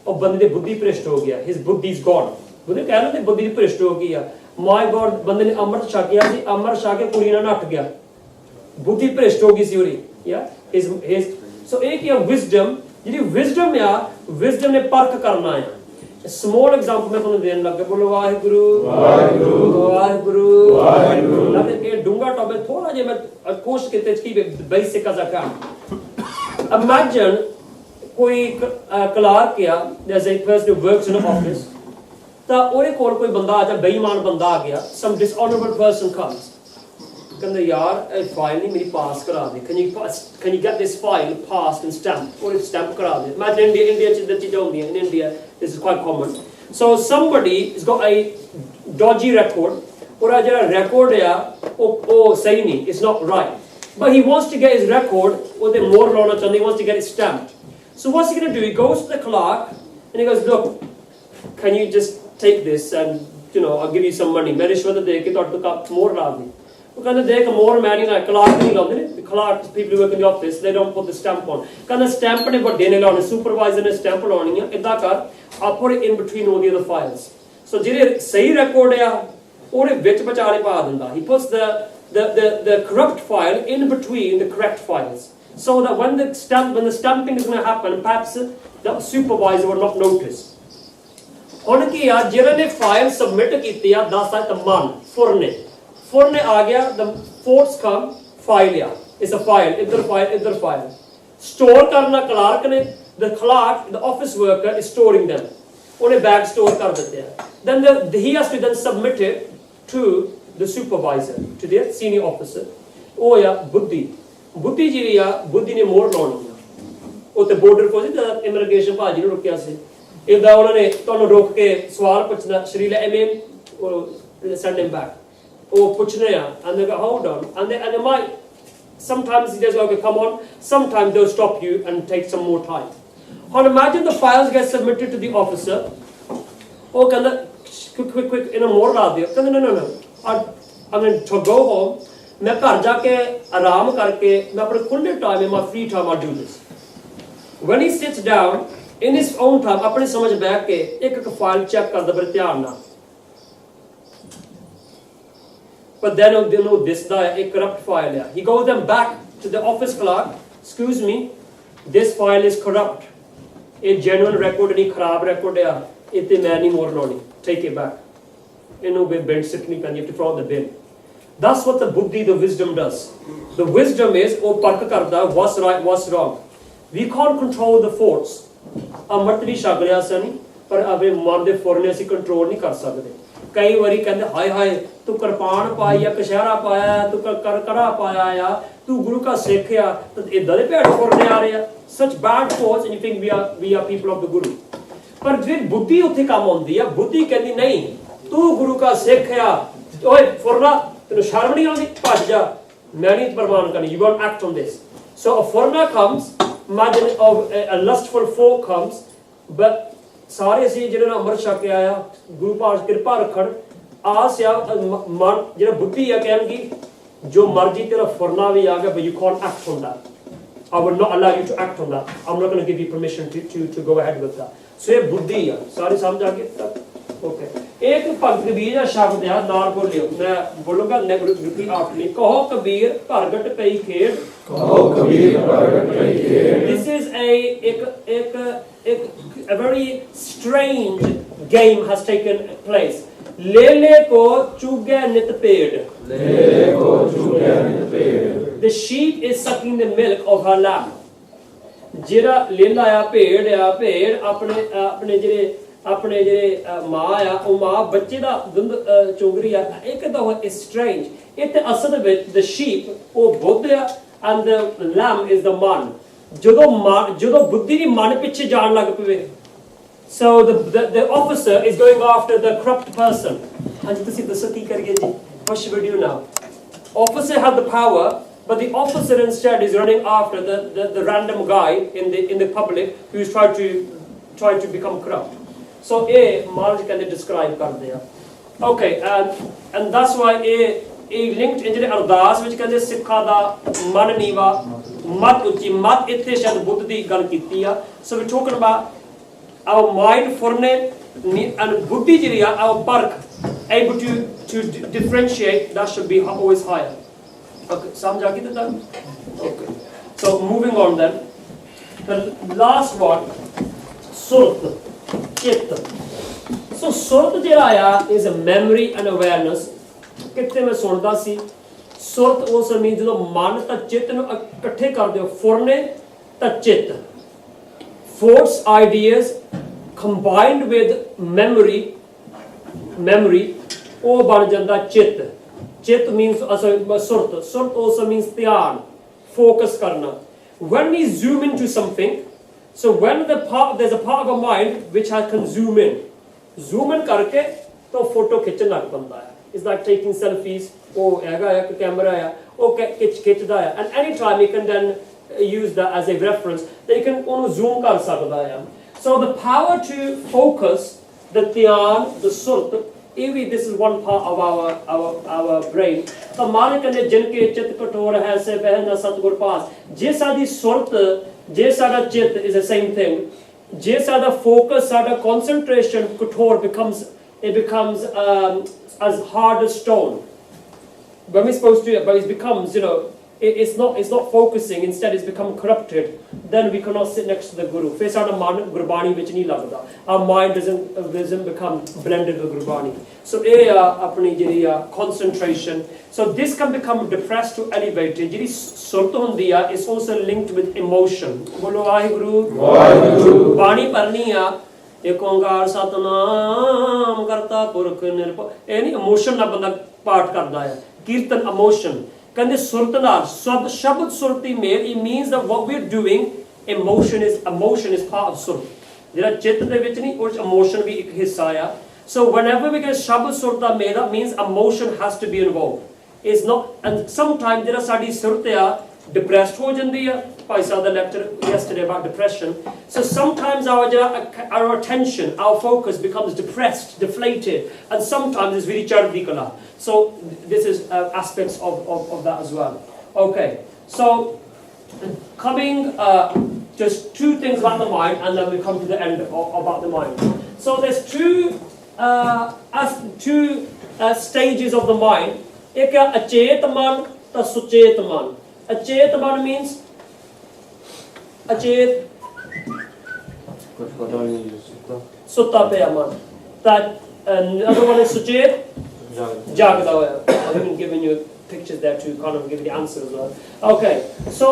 और बंदे दी बुद्धि भ्रष्ट हो गया. His buddhi is gone. बुद्धि कह रहे थे बुद्धि भ्रष्ट हो गई है. My God, बंदे ने अमृत छकिया सी, अमृत छक के कुड़ी ना नट गया. बुद्धि भ्रष्ट हो गई सी उरी. Yeah, his. So एक ये wisdom, ये wisdom या wisdom ने परख करना है. Small example मैं तुम्हें देने लगा, बोलो वाहिगुरु वाहिगुरु वाहिगुरु वाहिगुरु। लेकिन ये डूंगा टॉपिक थोड़ा जे मैं कोशिश करते हैं कि बेसिक का ज़ाका। Imagine कोई क्लार्क किया, जैसे एक person who works in an office, तो ओरे कोल कोई बंदा आ जा, बेईमान बंदा आ गया, some dishonorable person comes, कहते यार फाइल नहीं मेरी पास करा दे, can you get this file passed and stamped, और stamp करा दे। Imagine India च चीज़ें होती हैं, in India this is quite common. So somebody has got a dodgy record, और आज जरा record है वो सही नहीं, it's not right, but he wants to get his record, वो दे more लाना चाहते, he wants to get it stamped. So what's he going to do? He goes to the clerk and he goes, look, can you just take this and I'll give you some money. मैं रिश्वत दे के तो आपको more ला दी. वो कहते देख more money ना clerk नहीं लाते ने. The clerk, people who work in the office, they don't put the stamp on. कहते stamp ने बड़े ने लाने, supervisor ने stamp लानी है. इतना कर, आप put it in between all the other files. So जिरे सही record है, ओरे विच बचाने पा देंदा. He puts the corrupt file in between the correct files. So that when the stamping is going to happen, perhaps the supervisor will not notice. On ki ya jirane file submit ki ya 10 man furne आ गया, the force come file ya, it's a file, idhar file store karna clerk ne, the clerk, the office worker is storing them, उन्हें bag store कर देते हैं. Then he has to then submit it to the supervisor, to the senior officer. ओ या बुद्धि जी या बुद्धि ने मोर लाउनी है उते बॉर्डर को जी इमिग्रेशन भाजी ने रुकिया से इदा उन्होंने ਤੁਹਾਨੂੰ रोक के सवाल पूछना शरीला amen or send him back ਉਹ ਪੁੱਛਨੇ ਆ and they go hold on and they might sometimes he says okay come on, sometimes they'll stop you and take some more time. And imagine the files get submitted to the officer, ਉਹ ਕਹਿੰਦਾ quick in a more ਲਾ ਦਿਓ, ਕਹਿੰਦਾ no I'm going to go home, मैं घर जाके आराम करके मैं अपने खुले टाइम में my free time I'll do this. When he sits down in his own time अपने समझ बैठ के एक फाइल चेक करदा बड़े ध्यान नाल. But then he'll this a corrupt file है. He goes then back to the office clerk, excuse me, this file is corrupt. A genuine record नहीं खराब record है, इतने मैं नहीं मोर लानी, take it back. इन्हों बे bin सिटनी पैनी, you have to throw the bin. That's what the buddhi, the wisdom does. The wisdom is, oh park karda, what's right, what's wrong. We can't control the force. अमृत भी छक लिया सनी, पर अपने मन दे फुरने असीं control नहीं कर सकते. कई बारी कहते हाय हाय तू कृपान पाई या कशहरा पाया, तू करकरा पाया या तू गुरु का सिख या, तो इदां दे भेड़ फुरने आ रहे हैं. Such bad thoughts, and you think we are people of the Guru. पर फिर बुद्धि उत्थे काम आउंदी है. बुद्धि कहती नहीं, तू गुरु का सिख या, ओए फुरना तेन शर्म नहीं आती, भज जा, मैं नहीं प्रमाण करनी. You won't act on this. So a foreigner comes, imagine a lustful folk comes, but ਸਾਰੇ ਸੀ ਜਿਹੜੇ ਨੇ ਅੰਮ੍ਰਿਤ ਛਕ ਕੇ ਆਇਆ ਗੁਰੂ ਪਾਤਸ਼ਾਹ ਕਿਰਪਾ ਰੱਖਣ ਆਸ ਆ ਮਨ ਜਿਹੜਾ ਬੁੱਧੀ ਆ ਕਹਿਣਗੀ ਜੋ ਮਰਜ਼ੀ ਤੇਰਾ ਫੁਰਨਾ ਵੀ ਆ ਗਿਆ but you can't act on that. I will not allow you to act on that. I'm not going to give you permission to go ahead with that. So ਇਹ ਬੁੱਧੀ ਆ ਸਾਰੇ ਸਮਝ ਆ ਗਏ ਓਕੇ ਇੱਕ ਭਗਤ ਕਬੀਰ ਦਾ ਸ਼ਬਦ ਆ ਨਾਲ ਬੋਲਿਓ ਮੈਂ ਬੋਲੂੰਗਾ ਰਿਪੀਟ ਆਫਟਰ ਕਹੋ ਕਬੀਰ ਘਰਗਟ ਪਈ ਖੇਡ ਕਹੋ ਕਬੀਰ ਘਰਗਟ ਪਈ ਖੇਡ This is a very strange game has taken place. ले ले को चुगे नित पेड़ ले को चुगे नित पेड़ The sheep is sucking the milk of her lamb. ਜਿਹੜਾ ਲੇਲਾ ਆ ਭੇੜ ਆਪਣੇ ਜਿਹੜੇ ਮਾਂ ਆ ਉਹ ਮਾਂ ਬੱਚੇ ਦਾ ਦੁੱਧ ਚੁੰਗ ਰਹੀ ਆ ਇੱਕ ਤਾਂ ਉਹ ਸਟ੍ਰੇਂਜ ਇੱਥੇ ਅਸਲ ਵਿੱਚ the sheep ਉਹ ਬੁੱਧ ਆ and the lamb is the man. ਜਦੋਂ ਬੁੱਧੀ ਦੀ ਮਨ ਪਿੱਛੇ ਜਾਣ ਲੱਗ ਪਵੇ so the officer is going after the corrupt person. ਹਾਂਜੀ ਤੁਸੀਂ ਦੱਸੋ ਕੀ ਕਰੀਏ ਜੀ what should we do now? Officer had the power but the officer instead is running after the random guy in the public who is trying to become corrupt. So ਇਹ ਮਾਰਜ ਕਹਿੰਦੇ describe ਕਰਦੇ ਆ okay and that's why ਇਹ linked ਜਿਹੜੇ ਅਰਦਾਸ ਵਿੱਚ ਕਹਿੰਦੇ ਸਿੱਖਾਂ ਦਾ ਮਨ ਨੀਵਾ ਮਤ ਉੱਚੀ ਮਤ ਇੱਥੇ ਸ਼ਾਇਦ ਬੁੱਧ ਦੀ ਗੱਲ ਕੀਤੀ ਆ so we're talking about our mind ਫੁਰਨੇ and ਬੁੱਧੀ ਜਿਹੜੀ ਆ our ਪਰਖ able to differentiate that should be always higher. Okay, ਸਮਝ ਆ ਗਈ ਤਾਂ okay so moving on then the last one ਸੁਰਤ ਚਿੱਤ so ਸੁਰਤ ਜਿਹੜਾ ਆ is a memory and awareness. ਕਿਤੇ ਮੈਂ ਸੁਣਦਾ ਸੀ ਸੁਰਤ ਉਹ ਸਮੇਂ ਜਦੋਂ ਮਨ ਤਾਂ ਚਿੱਤ ਨੂੰ ਇਕੱਠੇ ਕਰਦੇ ਹੋ ਫੁਰਨੇ ਤਾਂ ਚਿੱਤ thoughts ideas combined with memory ਉਹ ਬਣ ਜਾਂਦਾ ਚਿੱਤ ਚਿੱਤ means ਸੁਰਤ also means ਧਿਆਨ focus ਕਰਨਾ when we zoom into something so when there's a part of our mind which can zoom in ਕਰਕੇ ਤਾਂ ਫੋਟੋ ਖਿੱਚਣ ਲੱਗ ਪੈਂਦਾ ਹੈ it's like taking selfies ਉਹ ਹੈਗਾ ਇੱਕ ਕੈਮਰਾ ਆ ਉਹ ਖਿੱਚਦਾ ਆ and anytime you can then use that as a reference then you can ਉਹਨੂੰ zoom ਕਰ ਸਕਦਾ ਆ so the power to focus the ਧਿਆਨ the ਸੁਰਤ this is one part of our brain ਤਾਂ ਮਾਰੇ ਕਹਿੰਦੇ ਜਿਨ ਕੇ ਚਿੱਤ ਕਠੋਰ ਹੈ ਸੇ ਬਹਿ ਨਾ ਸਤਿਗੁਰ ਪਾਸ ਜੇ ਸਾਡੀ ਸੁਰਤ ਜੇ ਸਾਡਾ ਚਿੱਤ is the same thing ਜੇ ਸਾਡਾ focus ਸਾਡਾ concentration ਕਠੋਰ becomes as hard as stone when we're supposed to but it becomes it's not focusing instead it's become corrupted then we cannot sit next to the guru ਫਿਰ ਸਾਡਾ ਮਨ ਗੁਰਬਾਣੀ ਵਿੱਚ ਨਹੀਂ ਲੱਗਦਾ our mind doesn't become blended with Gurbani so ਇਹ ਆਪਣੀ ਜਿਹੜੀ concentration so this can become depressed to elevated ਜਿਹੜੀ ਸੁਰਤ ਹੁੰਦੀ ਆ is also linked with emotion ਬੋਲੋ ਵਾਹਿਗੁਰੂ ਬਾਣੀ ਪੜ੍ਹਨੀ ਆ ਇੱਕ ਓੰਕਾਰ ਸਤਨਾਮ ਕਰਤਾ ਪੁਰਖ ਨਿਰਭਉ ਇਹ ਨਹੀਂ ਇਮੋਸ਼ਨ ਨਾਲ ਬੰਦਾ ਪਾਠ ਕਰਦਾ ਆ ਕੀਰਤਨ ਇਮੋਸ਼ਨ ਕਹਿੰਦੇ ਸੁਰਤ ਨਾਲ ਸ਼ਬਦ ਸੁਰਤੀ ਮੇਲ it means that what we're doing emotion is part of ਸੁਰਤ ਜਿਹੜਾ ਚਿੱਤ ਦੇ ਵਿੱਚ ਨਹੀਂ ਉਹ ਇਮੋਸ਼ਨ ਵੀ ਇੱਕ ਹਿੱਸਾ ਆ so whenever we get ਸ਼ਬਦ ਸੁਰਤ ਦਾ ਮੇਲ that means emotion has to be involved is not and sometimes ਜਿਹੜਾ ਸਾਡੀ ਸੁਰਤ ਆ depressed ਹੋ ਜਾਂਦੀ ਆ ਭਾਈ ਸਾਹਿਬ ਦਾ lecture yesterday about depression so sometimes our attention our focus becomes depressed deflated and sometimes it's really chardi kala so this is aspects of that as well okay so coming just two things about the mind and then we come to the end about the mind so there's two stages of the mind ek achet man ta suchet man achet man means ਅਚੇਤ ਕੁਝ ਪਤਾ ਨਹੀਂ ਸੁੱਤਾ ਪਿਆ ਮਨ ਤਾਂ another one is ਸੁਚੇਤ ਜਾਗਦਾ ਹੋਇਆ I've been giving you pictures there to kind of give you the answer as well okay so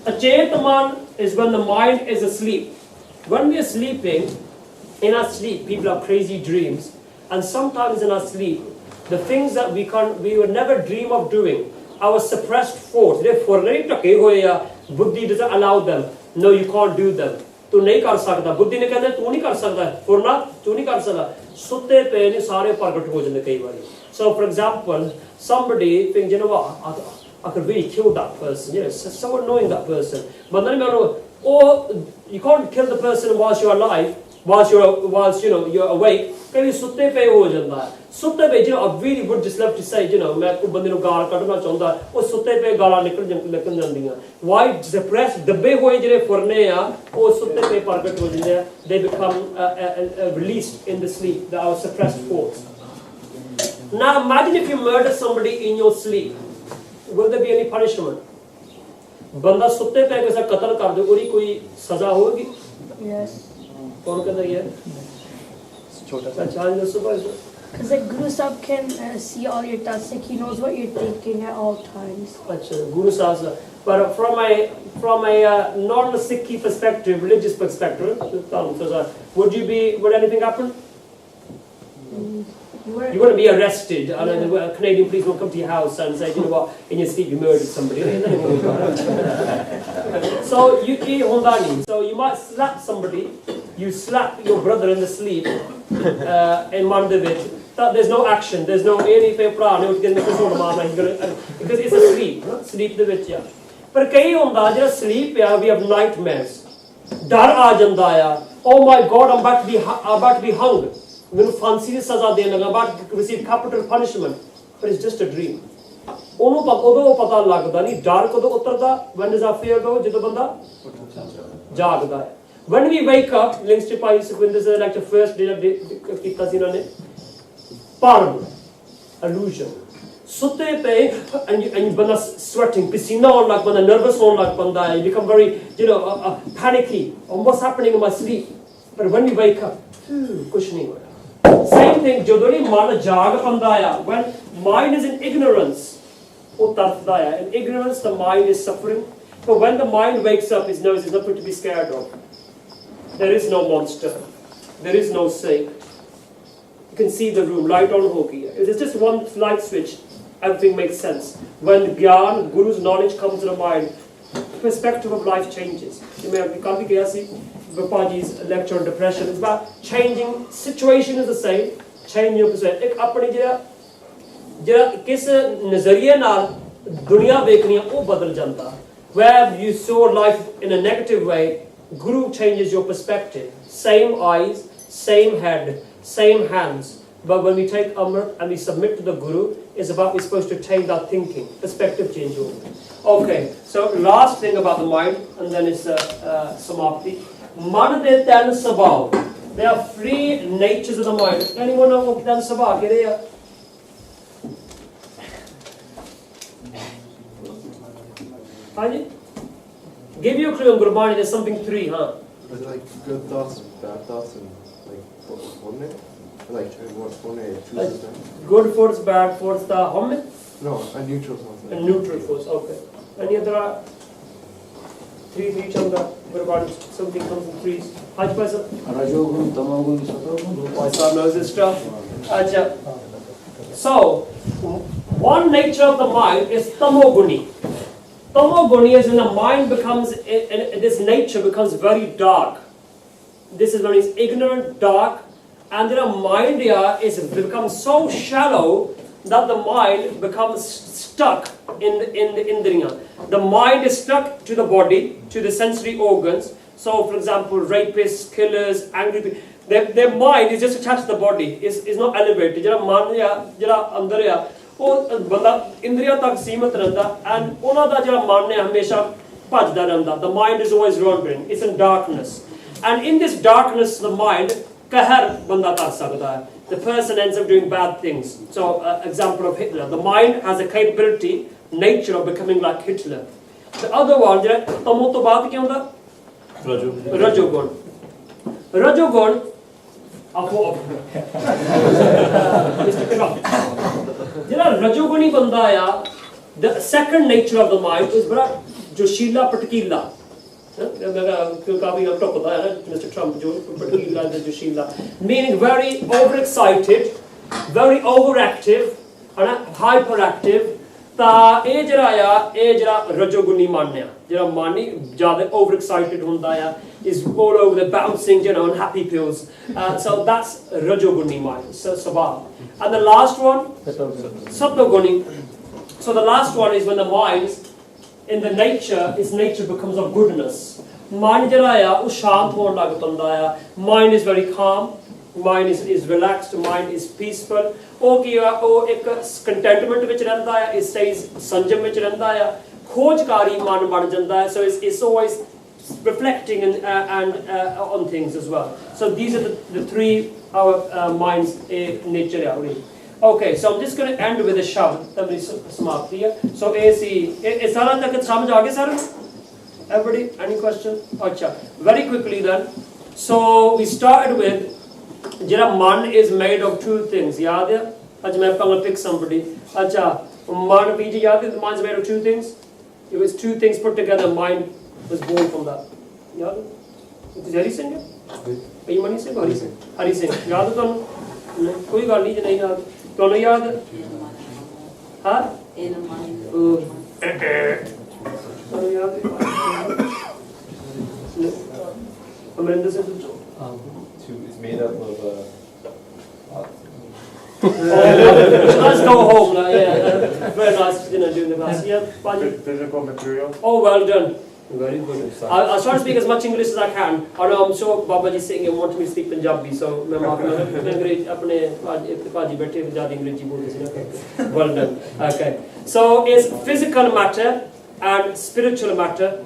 ਅਚੇਤ man is when the mind is asleep when we are sleeping in our sleep people have crazy dreams and sometimes in our sleep the things that we would never dream of doing our suppressed thoughts they for ਨਹੀਂ ਢਕੇ ਹੋਏ ਆ ਬੁੱਧੀ doesn't allow them no you can't do them ਤੂੰ ਨਹੀਂ ਕਰ ਸਕਦਾ ਬੁੱਧੀ ਨੇ ਕਹਿੰਦਾ ਤੂੰ ਨਹੀਂ ਕਰ ਸਕਦਾ ਫੁਰਨਾ ਤੂੰ ਨਹੀਂ ਕਰ ਸਕਦਾ ਸੁੱਤੇ ਪਏ ਨੇ ਸਾਰੇ ਪ੍ਰਗਟ ਹੋ ਜਾਂਦੇ ਕਈ ਵਾਰੀ so for example somebody think you know what I could really kill that person. You know, so annoying, that person. But then or you can't kill the person whilst you're alive, whilst you know you're awake. Kali sutte pe ho janda hai. Sutte pe, you know, I really would just love to say, you know, मैं कोई बंदे नु गाल कटना चाहता है, वो सुत्ते पे गाला निकल जांदियां. Why suppress दबे हुए जिहड़े फुरने आ, वो सुत्ते पे प्रगट हो जांदे. They become released in the sleep, our suppressed thoughts. Now imagine if you murder somebody in your sleep. Will there be any punishment? बंदा सुत्ते पे किसी कत्ल कर दे, उसकी कोई सजा होगी? Yes. कौन कहता है? छोटा सा. अच्छा, आज सुबह. Because like Guru Sahib can see all your thoughts, like he knows what you're thinking at all times. Achha, Guru Sahib. But from a non-Sikhi perspective, religious perspective, would anything happen? You wouldn't be arrested, and a Canadian police won't come to your house and say, you know what, in your sleep you murdered somebody. So you might slap somebody, you slap your brother in the sleep, in Mandavit. There's no action, there's no anything because it's a sleep, sleep the ਵਿੱਚ ਆ. ਪਰ ਕਈ ਹੁੰਦਾ ਜਿਹੜਾ sleep ਆ, we have nightmares. ਡਰ ਆ ਜਾਂਦਾ ਆ. Oh my God, I'm about to be hung. ਮੈਨੂੰ ਫਾਂਸੀ ਦੀ ਸਜ਼ਾ ਦੇਣ ਲੱਗਾ, about to receive capital punishment. But it's just a dream. ਉਹਨੂੰ ਉਦੋਂ ਪਤਾ ਲੱਗਦਾ ਨਹੀਂ. ਡਰ ਕਦੋਂ ਉਤਰਦਾ? When does that fear go? ਜਦੋਂ ਬੰਦਾ ਜਾਗਦਾ ਹੈ. When we wake up, links to Bhai SikhVibes is like the first day ਕੀਤਾ ਸੀ ਇਹਨਾਂ ਨੇ. Parm, illusion. Sutte pe, and you banda sweating, pisina on like banda, nervous on like banda, you become very, you know, panicky on what's happening in my sleep. But when you wake up, kuch nahi hoya. Same thing, jodoni man jaag panda ya. When mind is in ignorance, wo tarfda ya. In ignorance, the mind is suffering. But when the mind wakes up, it knows there's nothing to be scared of. There is no monster. There is no snake. You can see the room, light on hogi. If there's just one light switch, everything makes sense. When Gyan, Guru's knowledge comes to the mind, the perspective of life changes. You may have come to see Bapaji's lecture on depression. It's about changing. Situation is the same. Change your perspective. एक अपनी जरा किस नजरिए नाल दुनिया देखनी है वो बदल जाता. Where you saw life in a negative way, Guru changes your perspective. Same eyes, same head, same hands. But when we take Amrit and we submit to the Guru, it's about we're supposed to change our thinking, perspective change. Okay, so last thing about the mind, and then it's Samapti. Man de ten sabhav. There are three natures of the mind. Anyone know what ten sabhav is? Haji? Give you a clue in Gurbani, there's something three, huh? But like good thoughts, bad thoughts, and like one day? Like one day, choose them. Good force, bad force, the homid? No, a neutral something. A neutral force, okay. Any other three changa Gurbani, something comes in threes. Haj Paisa? Rajogun, Tamagun, Satogun. Paisa knows this stuff. Acha. So, one nature of the mind is Tamoguni. Tamoguni is when the mind becomes, this nature becomes very dark. This is when it's ignorant, dark, and then a mind here becomes so shallow that the mind becomes stuck in the indriya. The mind is stuck to the body, to the sensory organs. So, for example, rapists, killers, angry people, their mind is just attached to the body. Is not elevated. Jara man ya, jara andar ya, ਉਹ ਬੰਦਾ ਇੰਦਰੀਆਂ ਤੱਕ ਸੀਮਤ ਰਹਿੰਦਾ and ਉਹਨਾਂ ਦਾ ਜਿਹੜਾ ਮਨ ਹੈ ਹਮੇਸ਼ਾ ਭੱਜਦਾ ਰਹਿੰਦਾ. The mind is always wandering. It's in darkness. And in this darkness, the mind ਕਹਿਰ ਬੰਦਾ ਕਰ ਸਕਦਾ ਹੈ. The person ends up doing bad things. So, example of Hitler. The mind has a capability, nature of becoming like Hitler. The other one, ਜਿਹੜਾ ਤਮੋ ਤੋਂ ਬਾਅਦ ਕੀ ਹੁੰਦਾ? ਰਜੋਗੁਣ. ਰਜੋਗੁਣ Mr. Trump. ਜਿਹੜਾ ਰਜੋਗੁਣੀ ਬੰਦਾ ਆ, the second nature of the mind is ਬੜਾ ਜੋਸ਼ੀਲਾ ਪਟਕੀਲਾ. ਕਾਫੀ top ਹੁੰਦਾ ਹੈ ਨਾ Mr. Trump ਜੋ ਪਟਕੀਲਾ ਤੇ ਜੋਸ਼ੀਲਾ, meaning very overexcited, very overactive, ਹੈ ਨਾ, hyperactive. ਤਾਂ ਇਹ ਜਿਹੜਾ ਰਜੋਗੁਣੀ ਮਨ ਆ, ਜਿਹੜਾ ਮਨ ਹੀ ਜ਼ਿਆਦਾ overexcited ਹੁੰਦਾ ਆ, is all over the bouncing, you know, on happy pills. So that's rajoguni mind, sabha. And the last one, sattoguni. So the last one is when the mind, in the nature, its nature becomes of goodness. Mind mind is very calm, mind is relaxed, mind is peaceful. Contentment which it stays sanjam which khojkari man ban janda hai, so it's always reflecting and on things as well. So these are the three our minds nature. Okay, so I'm just going to end with a shabd. So AC is everybody, any question? Acha. Very quickly then. So we started with Jira man is made of two things. Yaad hai? Acha main going to pick somebody. Acha, man PG yaad hai? The man is made of two things. It was two things put together. Mind was born from that. Yaad hai? It is Hari Singh. Bhai Manvir Singh. Hari Singh. Hari Singh. Yaad hai tonu? Koi gal nahi je nahi yaad. Tonu yaad hai? Huh? Tonu yaad hai? Amanda said It's made up of let's go home now, yeah. Very nice dinner during the class. Yeah, physical material. oh, well done. Very good. I'll try to speak as much English as I can. I know I'm sure Baba Ji sitting here wanting me to speak Punjabi, so well done. Okay. So it's physical matter and spiritual matter,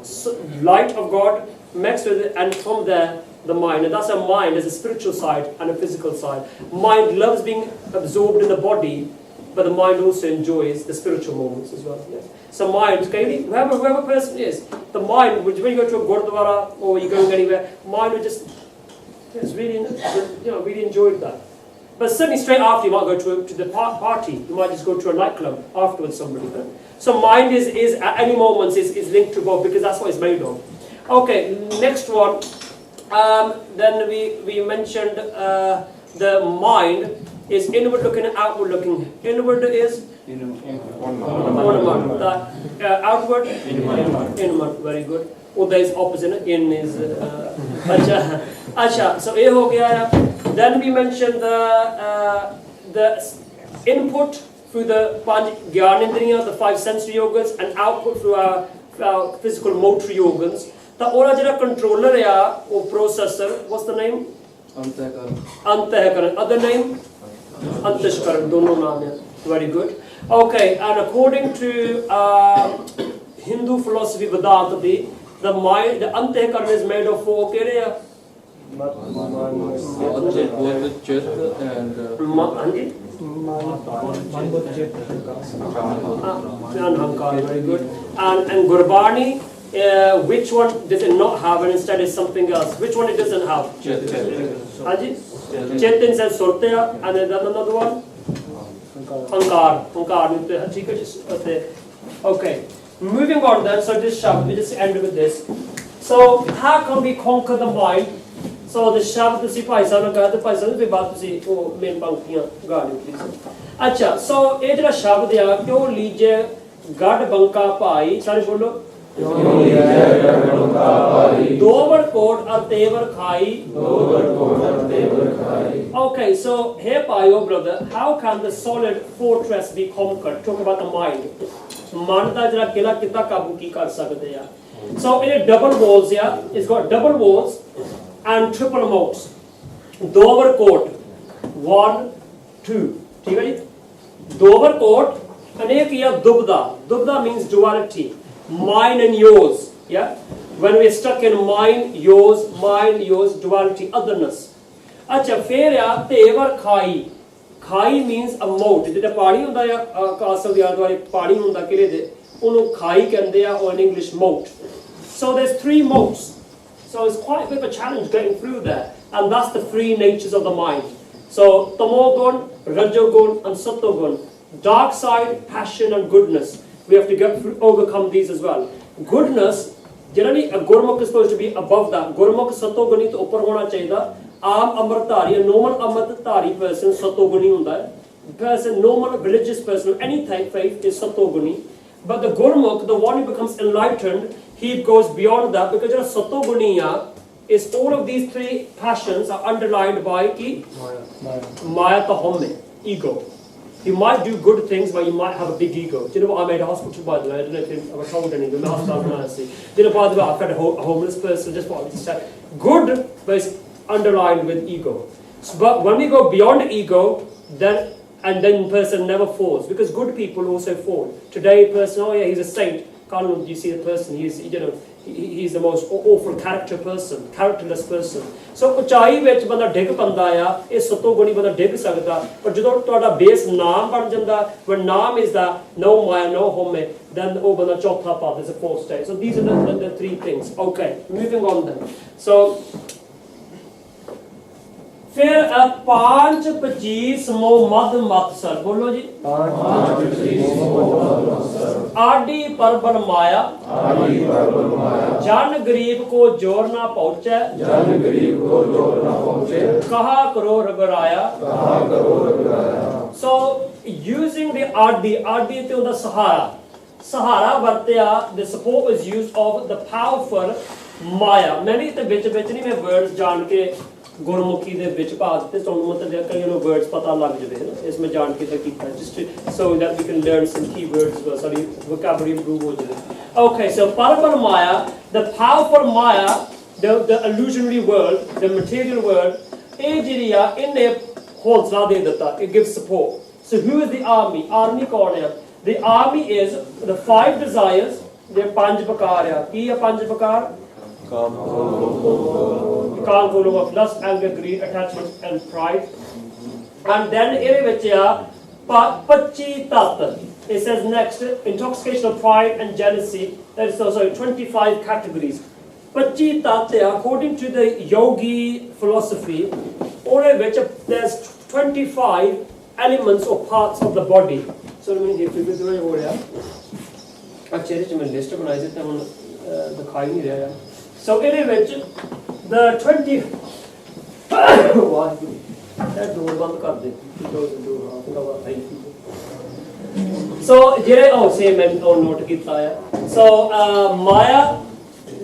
light of God mixed with it, and from there the mind, and that's a mind. There's a spiritual side and a physical side. Mind loves being absorbed in the body, but the mind also enjoys the spiritual moments as well. Yes. So mind, whoever a person is, the mind, when you go to a gurdwara or you're going anywhere, mind will just, it's really, really enjoyed that. But certainly straight after you might go to the party, you might just go to a nightclub afterwards. Somebody. So mind is at any moment is linked to God because that's what it's made of. Okay, next one. Then we mentioned the mind is inward looking and outward looking. Inward is outward inward. Very good. Uda is opposite. In is acha. So ye ho gaya. Then we mentioned the input through the panch gyanendriya, the five sensory organs, and output through our physical motor organs. The ora jira controller ya or processor, what's the name? Antahakaran. Other name? Antashkaran. Dono naam hai. Very good. Okay, and according to Hindu philosophy Vedanta, the mind, the Antahakaran is made of four kere. Very good. And Gurbani, which one does it not have and instead is something else? Which one it doesn't have? Chetan says Surtaya, and then another one? Ankar. Okay. Moving on then, so this shabd, we just end with this. So how can we conquer the mind? So the shabd to Bhai Sahib ne Bhai Sahib pe baat tusi wo main panktiyan गा लो please. अच्छा, so ये जरा शब्द है क्यों लीजिए गढ़ बंका पाई सारे बोलो दोवर कोट और तेवर खाई. Okay, so here Payo brother, how can the solid fortress be conquered? Talk about the mind. Man da jara kila kita kabu ki kar sakte ya. So it double walls, yeah. It's got double walls and triple moats. Dover court, 1, 2. ठीक है जी? Dover court, अनेक या dubda. Dubda means duality. Mine and yours, yeah. When we're stuck in mine, yours, duality, otherness. अच्छा फिर या तेवर खाई. खाई means a moat. जिधर पानी होता है कासल दियार वाले पानी होता किले दे उन्हों खाई कहते हैं or in English moat. So there's 3 moats. So it's quite a bit of a challenge getting through there, and that's the 3 natures of the mind. So tamogun, rajogun, and sattvagun. Dark side, passion, and goodness. We have to overcome these as well. Goodness, generally a gurmukh is supposed to be above that. Gurmukh sattoguni to upar hona chahiye. Aam amritari, a normal amritari person sattoguni hunda hai. Person, normal religious person of any type faith is sattoguni. But the gurmukh, the one who becomes enlightened, he goes beyond that because sattoguniya is all of these 3 passions are underlined by ki maya tahomme, ego. You might do good things, but you might have a big ego. Do you know what I made a hospital, by the way? I don't know if I've ever told anyone. The hospital do you know, by the way, I fed a homeless person, just what I said. Good, but it's underlined with ego. So, but when we go beyond ego, then person never falls, because good people also fall. Today, person, oh yeah, he's a saint. Can't you see the person? He's, you know, he's the most awful characterless person. So ਉਚਾਈ ਵਿੱਚ ਬੰਦਾ ਡਿੱਗ ਪੈਂਦਾ ਆ, ਇਹ ਸਤੋ ਗੁਣੀ ਬੰਦਾ ਡਿੱਗ ਸਕਦਾ, ਪਰ ਜਦੋਂ ਤੁਹਾਡਾ ਬੇਸ ਨਾਮ ਬਣ ਜਾਂਦਾ, when ਨਾਮ is that no maya, no home, then ਉਹ ਬੰਦਾ ਚੌਥਾ ਪਦ is a fourth state. So these are the three things. Okay, moving on then. So फिर पांच पचीस मो मद मत सर, बोलो जी। आडी परबल माया, जन गरीब को जोर ना पहुंचे, कहा करो रगड़ाया। So using the आडी ते उनका सहारा वरत्या, the support was used of the powerful माया। मैंने इतने बिच नहीं मैं words जान के गुरमुखी दे विच पा दिते, ਤੁਹਾਨੂੰ मतलब कई वर्ड्स पता लग जाए है ना, इसमें जान के कीता just so that we can learn some key words, sorry, vocabulary improve हो जाए. Okay, so Parapar Maya, the powerful Maya, the illusionary world, the material world, ਇਹ ਜਿਹੜੀ ਆ ਇਹਨੇ ਹੌਸਲਾ ਦੇ ਦਿੱਤਾ, it gives support. So who is the army? Army ਕੌਣ ਹੈ? The army is the 5 desires, ਦੇ 5 ਪ੍ਰਕਾਰ ਆ। ਕੀ ਆ 5 ਪ੍ਰਕਾਰ? Calm, full of lust, anger, greed, attachment, and pride. And then Pachi Tat. It says next, intoxication of pride and jealousy. That is also 25 categories. Pachi Tat, according to the yogi philosophy, there's 25 elements or parts of the body. So I mean, if you do it, list of so anyway, the 20 so Maya,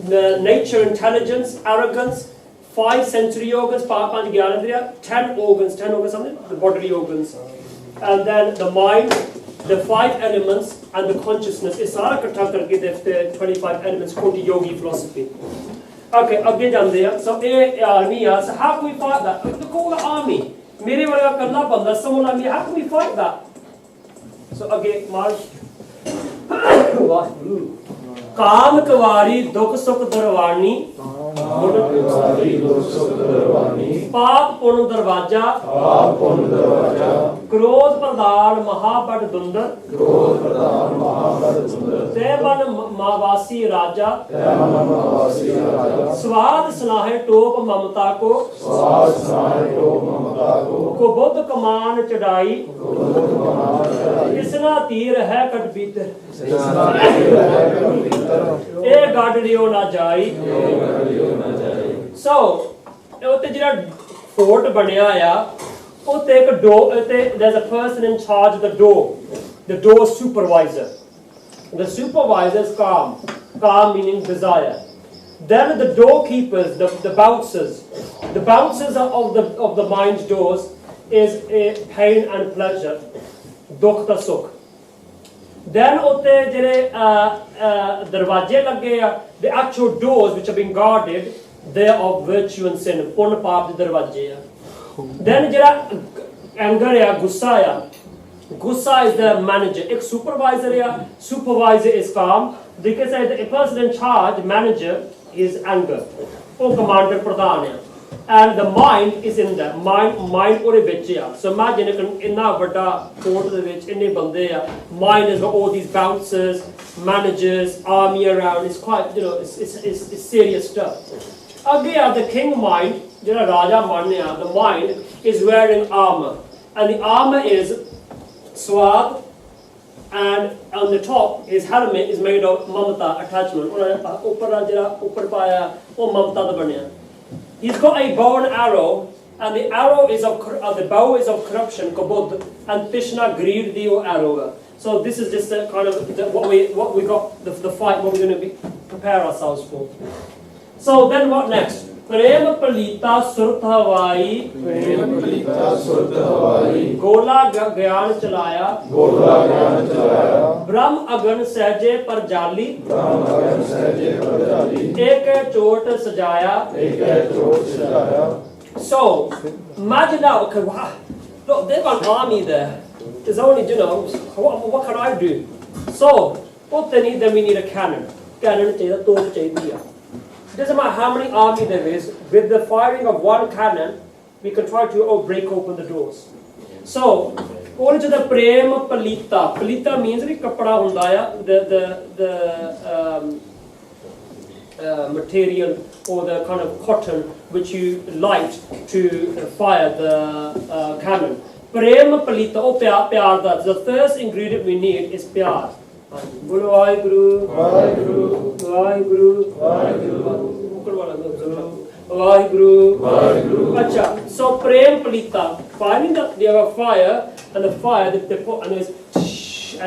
the nature, intelligence, arrogance, 5 sensory organs, 10 organs something, the bodily organs, and then the mind, the 5 elements, and the consciousness. Is sara ikkatha karke the 25 elements called the yogi philosophy. Okay, आगे जाते हैं. So ये army है. So how can we fight that? The call the army. मेरे वाला करना बंदा समूह army. How can we fight that? So again, march. काम कवारी दुख सुख दरवानी, पाप पुण्य दरवाजा, क्रोध प्रधान महाबड़ दुंदर, तैबन मावासी राजा, स्वाद स्नाहे टोप ममता को, कुबुद्ध कमान चढ़ाई, इसना तीर है कट भीतर, ए गाड़ियों ना जाई. So उत्ते जिहड़ा फोर्ट बनया आ, उत्ते एक door, there's a person in charge of the door supervisor. The supervisor is calm meaning desire. Then the doorkeepers, the bouncers of the mind's doors is pain and pleasure, dukh ta sukh. Then utte jere darwaje lage, the actual doors which are being guarded, they are of virtue and sin. Pun paap de darwaje. Then jera anger ya, gussa is the manager. Ek supervisor ya, supervisor is calm. Because a person in charge, manager, is anger. Or commander pradhan ya. And the mind is in there. Mind ore vich ya. So imagine inna vada court de vich inne bande ya. Mind has got all these bouncers, managers, army around. It's quite, it's serious stuff. Again, the king mind, Raja Manya, the mind is wearing armor. And the armor is swag, and on the top, his helmet is made of mamata, attachment. He's got a bow and arrow, and the arrow is of the bow is of corruption, kabud, and Krishna greed the arrow. So this is just a kind of what we got the fight, what we're going to prepare ourselves for. So then what next? प्रेम पलीता सुरत हवाई प्रेम पलीता सुरत हवाई गोला ज्ञान चलाया ब्रह्म अगन सहजे पर जाली एक चोट सजाया So imagine now, okay, wow, look, they've got an army there. There's only, you know, what can I do? So what they need, then we need a cannon. Cannon चाहिए, तोप चाहिए. Doesn't matter how many army there is, with the firing of one cannon, we can try to break open the doors. So, according to the prem palita, palita means that kapda hunda ya, the material or the kind of cotton which you light to fire the cannon. Prem palita, oh pyar da. The first ingredient we need is pyar. Guru Vaheguru, Vaheguru, Vaheguru, Vaheguru, Vaheguru. Acha. So prem palita, finding that they have a fire, and the fire they put and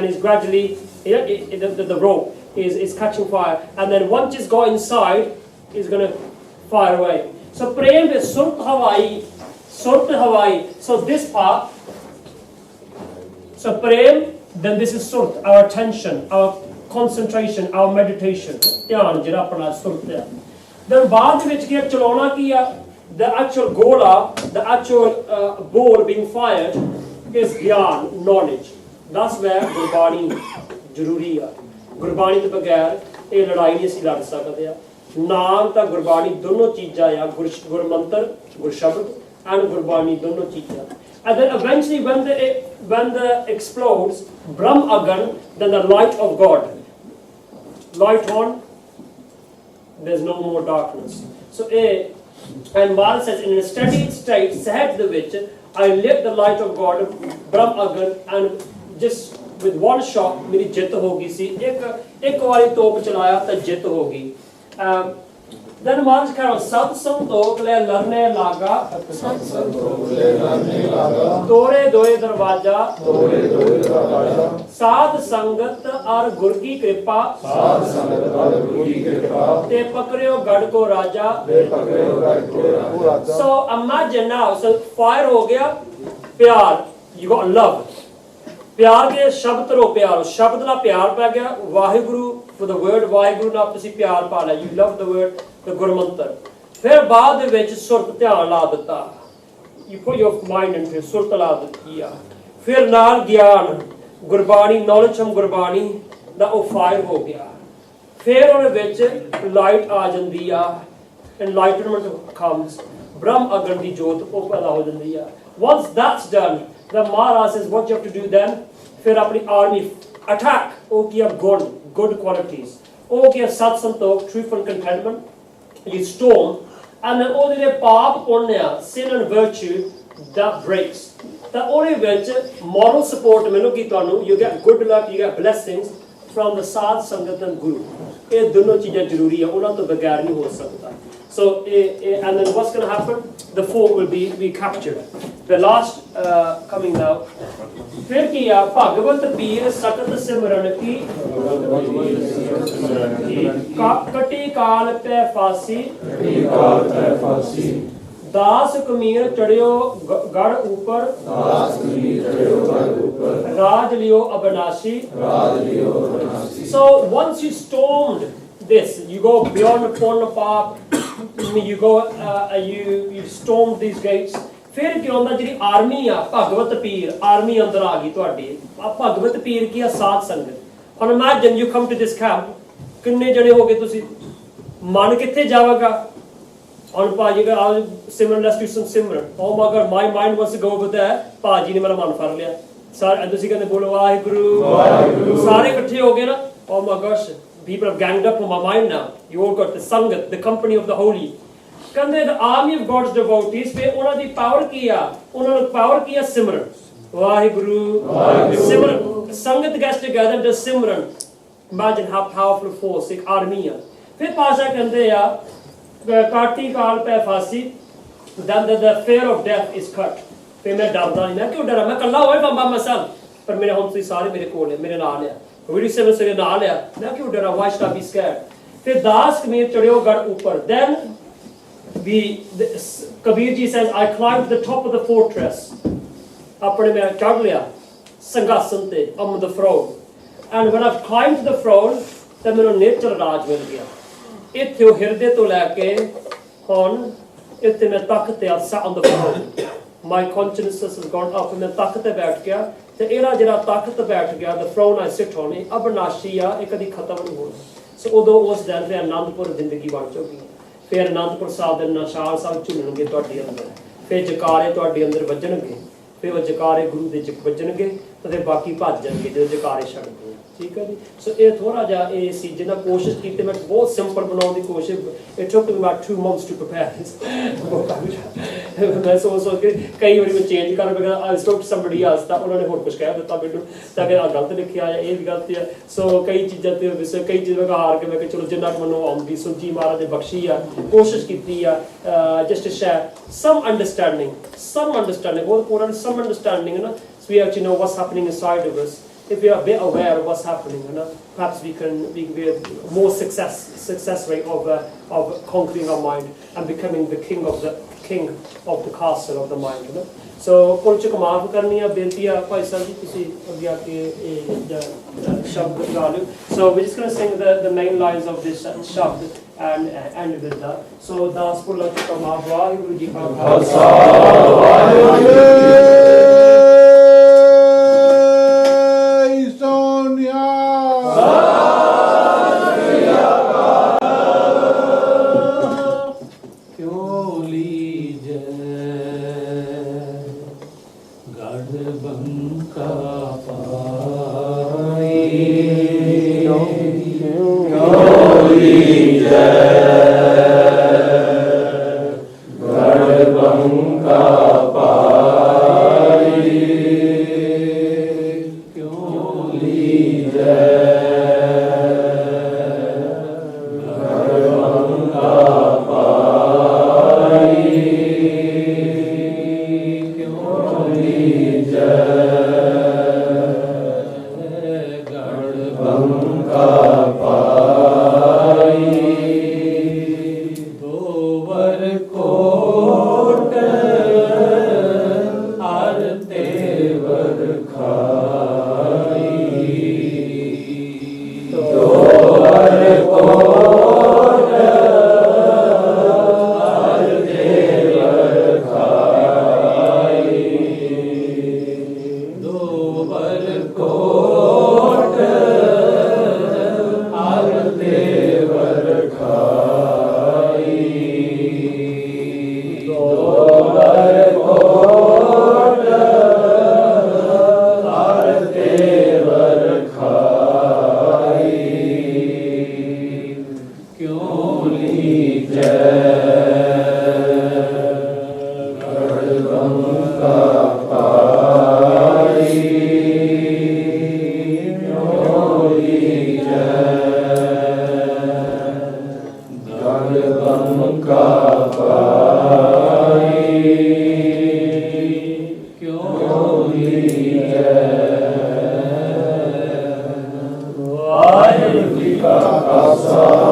is gradually the rope is catching fire, and then once it's got inside, it's going to fire away. So prem is surt Hawai. So this part. So prem. Then this is surt, our attention, our concentration, our meditation. Dhyan jira apna surt hai. Then baad vich kiya chalona kiya, the actual gola, the actual ball being fired is dhyan, knowledge. That's where Gurbani ਜ਼ਰੂਰੀ ਆ. ਗੁਰਬਾਣੀ ਤੋਂ ਬਗੈਰ ਇਹ ਲੜਾਈ ਨਹੀਂ ਅਸੀਂ ਲੜ ਸਕਦੇ ਆ. ਨਾਮ ਤਾਂ ਗੁਰਬਾਣੀ ਦੋਨੋਂ ਚੀਜ਼ਾਂ ਆ, ਗੁਰਮੰਤਰ, ਗੁਰਸ਼ਬਦ and ਗੁਰਬਾਣੀ ਦੋਨੋਂ ਚੀਜ਼ਾਂ. And then eventually when the explodes, Brahm Agan, then the light of God. Light on, there's no more darkness. So and Mal says, in a steady state, Sahaj the witch, I lit the light of God, Brahm Agan, and just with one shot, मेरी जित होगी सी. एक वाली तोप चलाया तो जित होगी. Then Maharaj कह रहा सत संतोख ले लरने लागा, तोरे दोए दरवाजा, साध संगत और गुर की कृपा, ते पकड़ियो गढ़ को राजा. So imagine now, so fire हो गया, प्यार, you got love. प्यार के शब्द रो प्यार, शब्द ना प्यार पै गया. Waheguru for the word Waheguru ना तुसी प्यार पा लिया. You love the word, the गुरमंत्र. फिर बाद विच सुरत ध्यान ला दिता. You put your mind into सुरत ला दिया. फिर नाल ज्ञान, गुरबाणी, knowledge from गुरबाणी दा ओ फायर हो गया. फिर ਉਹਦੇ ਵਿੱਚ ਲਾਈਟ ਆ ਜਾਂਦੀ ਆ. Enlightenment comes. ब्रह्म अगन दी जोत ਉਹ ਪੈਦਾ ਹੋ ਜਾਂਦੀ ਆ. Once that's done, the Maharaj says what you have to do then. फिर अपनी army attack. ਉਹ ਕੀ ਆ good qualities. ਉਹ ਕੀ ਆ ਸਤ ਸੰਤੋਖ, truth and contentment. You storm, and then all the paap punya, sin and virtue that breaks. The only which moral support milegi tanu, you get good luck, you get blessings from the Sadh Sangat and Guru. ये दोनों चीजें जरूरी है, उन्हें तो बगैर नहीं हो सकता. So and then what's going to happen? The fort will be captured. The last coming now. फिर किया भगवत पीर सकत सिमरन की, कटी काल पे फांसी, दास कमीर चढ़ियो गढ़ ऊपर, राज लियो अबनाशी. So once you stormed this, you go beyond the corner path, you go you stormed these gates. फिर क्या होता जी आर्मी आ भगवत पीर आर्मी अंदर आ गई ਤੁਹਾਡੀ ਆ ਭਗਵਤ ਪੀਰ ਕੀ ਆ ਸਾਧ ਸੰਗਤ. ਹੁਣ imagine you come to this camp, ਕਿੰਨੇ ਜਣੇ ਹੋਗੇ ਤੁਸੀਂ, ਮਨ ਕਿੱਥੇ ਜਾਵੇਗਾ. ਹੁਣ ਭਾਜੀ ਦਾ ਸਿਮਰਨ let's do some simran. Oh my God my mind wants to go over there. ਭਾਜੀ ਨੇ ਮੇਰਾ ਮਨ ਫੜ ਲਿਆ. ਸਾਰੇ ਤੁਸੀਂ ਕਹਿੰਦੇ ਬੋਲੋ ਵਾਹਿਗੁਰੂ ਵਾਹਿਗੁਰੂ, ਸਾਰੇ ਇਕੱਠੇ ਹੋ ਗਏ ਨਾ. ਓ ਮਾਈ ਗॉश, people have ganged up on my mind now. You all got the sangat, the company of the holy. ਕਹਿੰਦੇ the army of God's devotees. ਫਿਰ ਉਹਨਾਂ ਦੀ ਪਾਵਰ ਕੀ ਆ, ਉਹਨਾਂ ਨੂੰ ਪਾਵਰ ਕੀ ਆ ਸਿਮਰਨ. ਵਾਹਿਗੁਰੂ ਸਿਮਰਨ, ਸੰਗਤ gets together and does Simran. Imagine how powerful force ਇੱਕ army ਆ. ਫਿਰ ਪਾਸ਼ਾ ਕਹਿੰਦੇ ਆ ਕਾਟੀ ਕਾਲ ਪੈ ਫਾਸੀ, then the fear of death is cut. ਫਿਰ ਮੈਂ ਡਰਦਾ ਨਹੀਂ. ਮੈਂ ਕਿਉਂ ਡਰਾਂ, ਮੈਂ ਇਕੱਲਾ ਹੋਏ ਬੰਬਾ ਮਸਲ, ਪਰ ਮੇਰੇ ਹੁਣ ਤੁਸੀਂ ਸਾਰੇ ਮੇਰੇ ਕੋਲ ਹੈ, ਮੇਰੇ ਨਾਲ ਆ. ਵੀਡੀ ਸਿਮਰਨ ਸਵੇਰੇ ਨਾਲ ਆ. ਮੈਂ ਕਿਉਂ ਡਰਾਂ, why should I be scared. ਫਿਰ ਦਾਸ ਕਮੀਰ ਚੜਿਓ ਗੜ ਉੱਪਰ. Then Kabir ji says, I climbed to the top of the fortress. अपने में चढ़ लिया संघासन ते on the throne. And when I've climbed to the throne, then मेरा नेचर राज मिल गया. इत्थे वो हिरदे तो लेके कौन इत्थे मैं तख्त ते sat on the throne. My consciousness has gone up and मैं तख्त ते बैठ गया. ते एरा जरा तख्त ते बैठ गया, the throne I sit on, अविनाशी आ, एक कदी खत्म नहीं होना. So उदो उस दिन फिर आनंदपुर जिंदगी बन चुकी. फिर आनंदपुर साहब दे नशाल साहब झूलणगे तुहाडे अंदर. फिर जकारे तुहाडे अंदर वजणगे. फिर वो जकारे गुरु दे वजणगे ते बाकी भज जाणगे जो जकारे छड्डदे. ठीक है जी. सो ये थोड़ा जा ये सी जिन्ना कोशिश की मैं बहुत सिंपल बनाने की कोशिश. It took me about 2 months to prepare this. मैं सोच के कई बार मैं चेंज कर बैठा. I spoke to somebody else ता उन्होंने और कुछ कह दिता मैनू ता कि गलत लिखिया है ये भी गलत है. सो कई चीज़ां ते विषय कई चीज़ां का हार के मैं चलो जिन्ना मैनू आउंदी सुची महाराज ने बख्शी है कोशिश की है just to share some understanding बहुत पूरा some understanding है ना. So we actually know what's happening inside of us. If we are a bit aware of what's happening, you know, perhaps we can be more success rate of conquering our mind and becoming the king of the castle of the mind, you know. So कुछ कमाल करनी है बेनती है भाई साहब जी किसी अभी आके शब्द गा लो. So we're just going to sing the main lines of this शब्द and end with that. So दास पुला कमाल वाहिगुरु जी का Khalsa Vaihguru Ji Ka Khalsa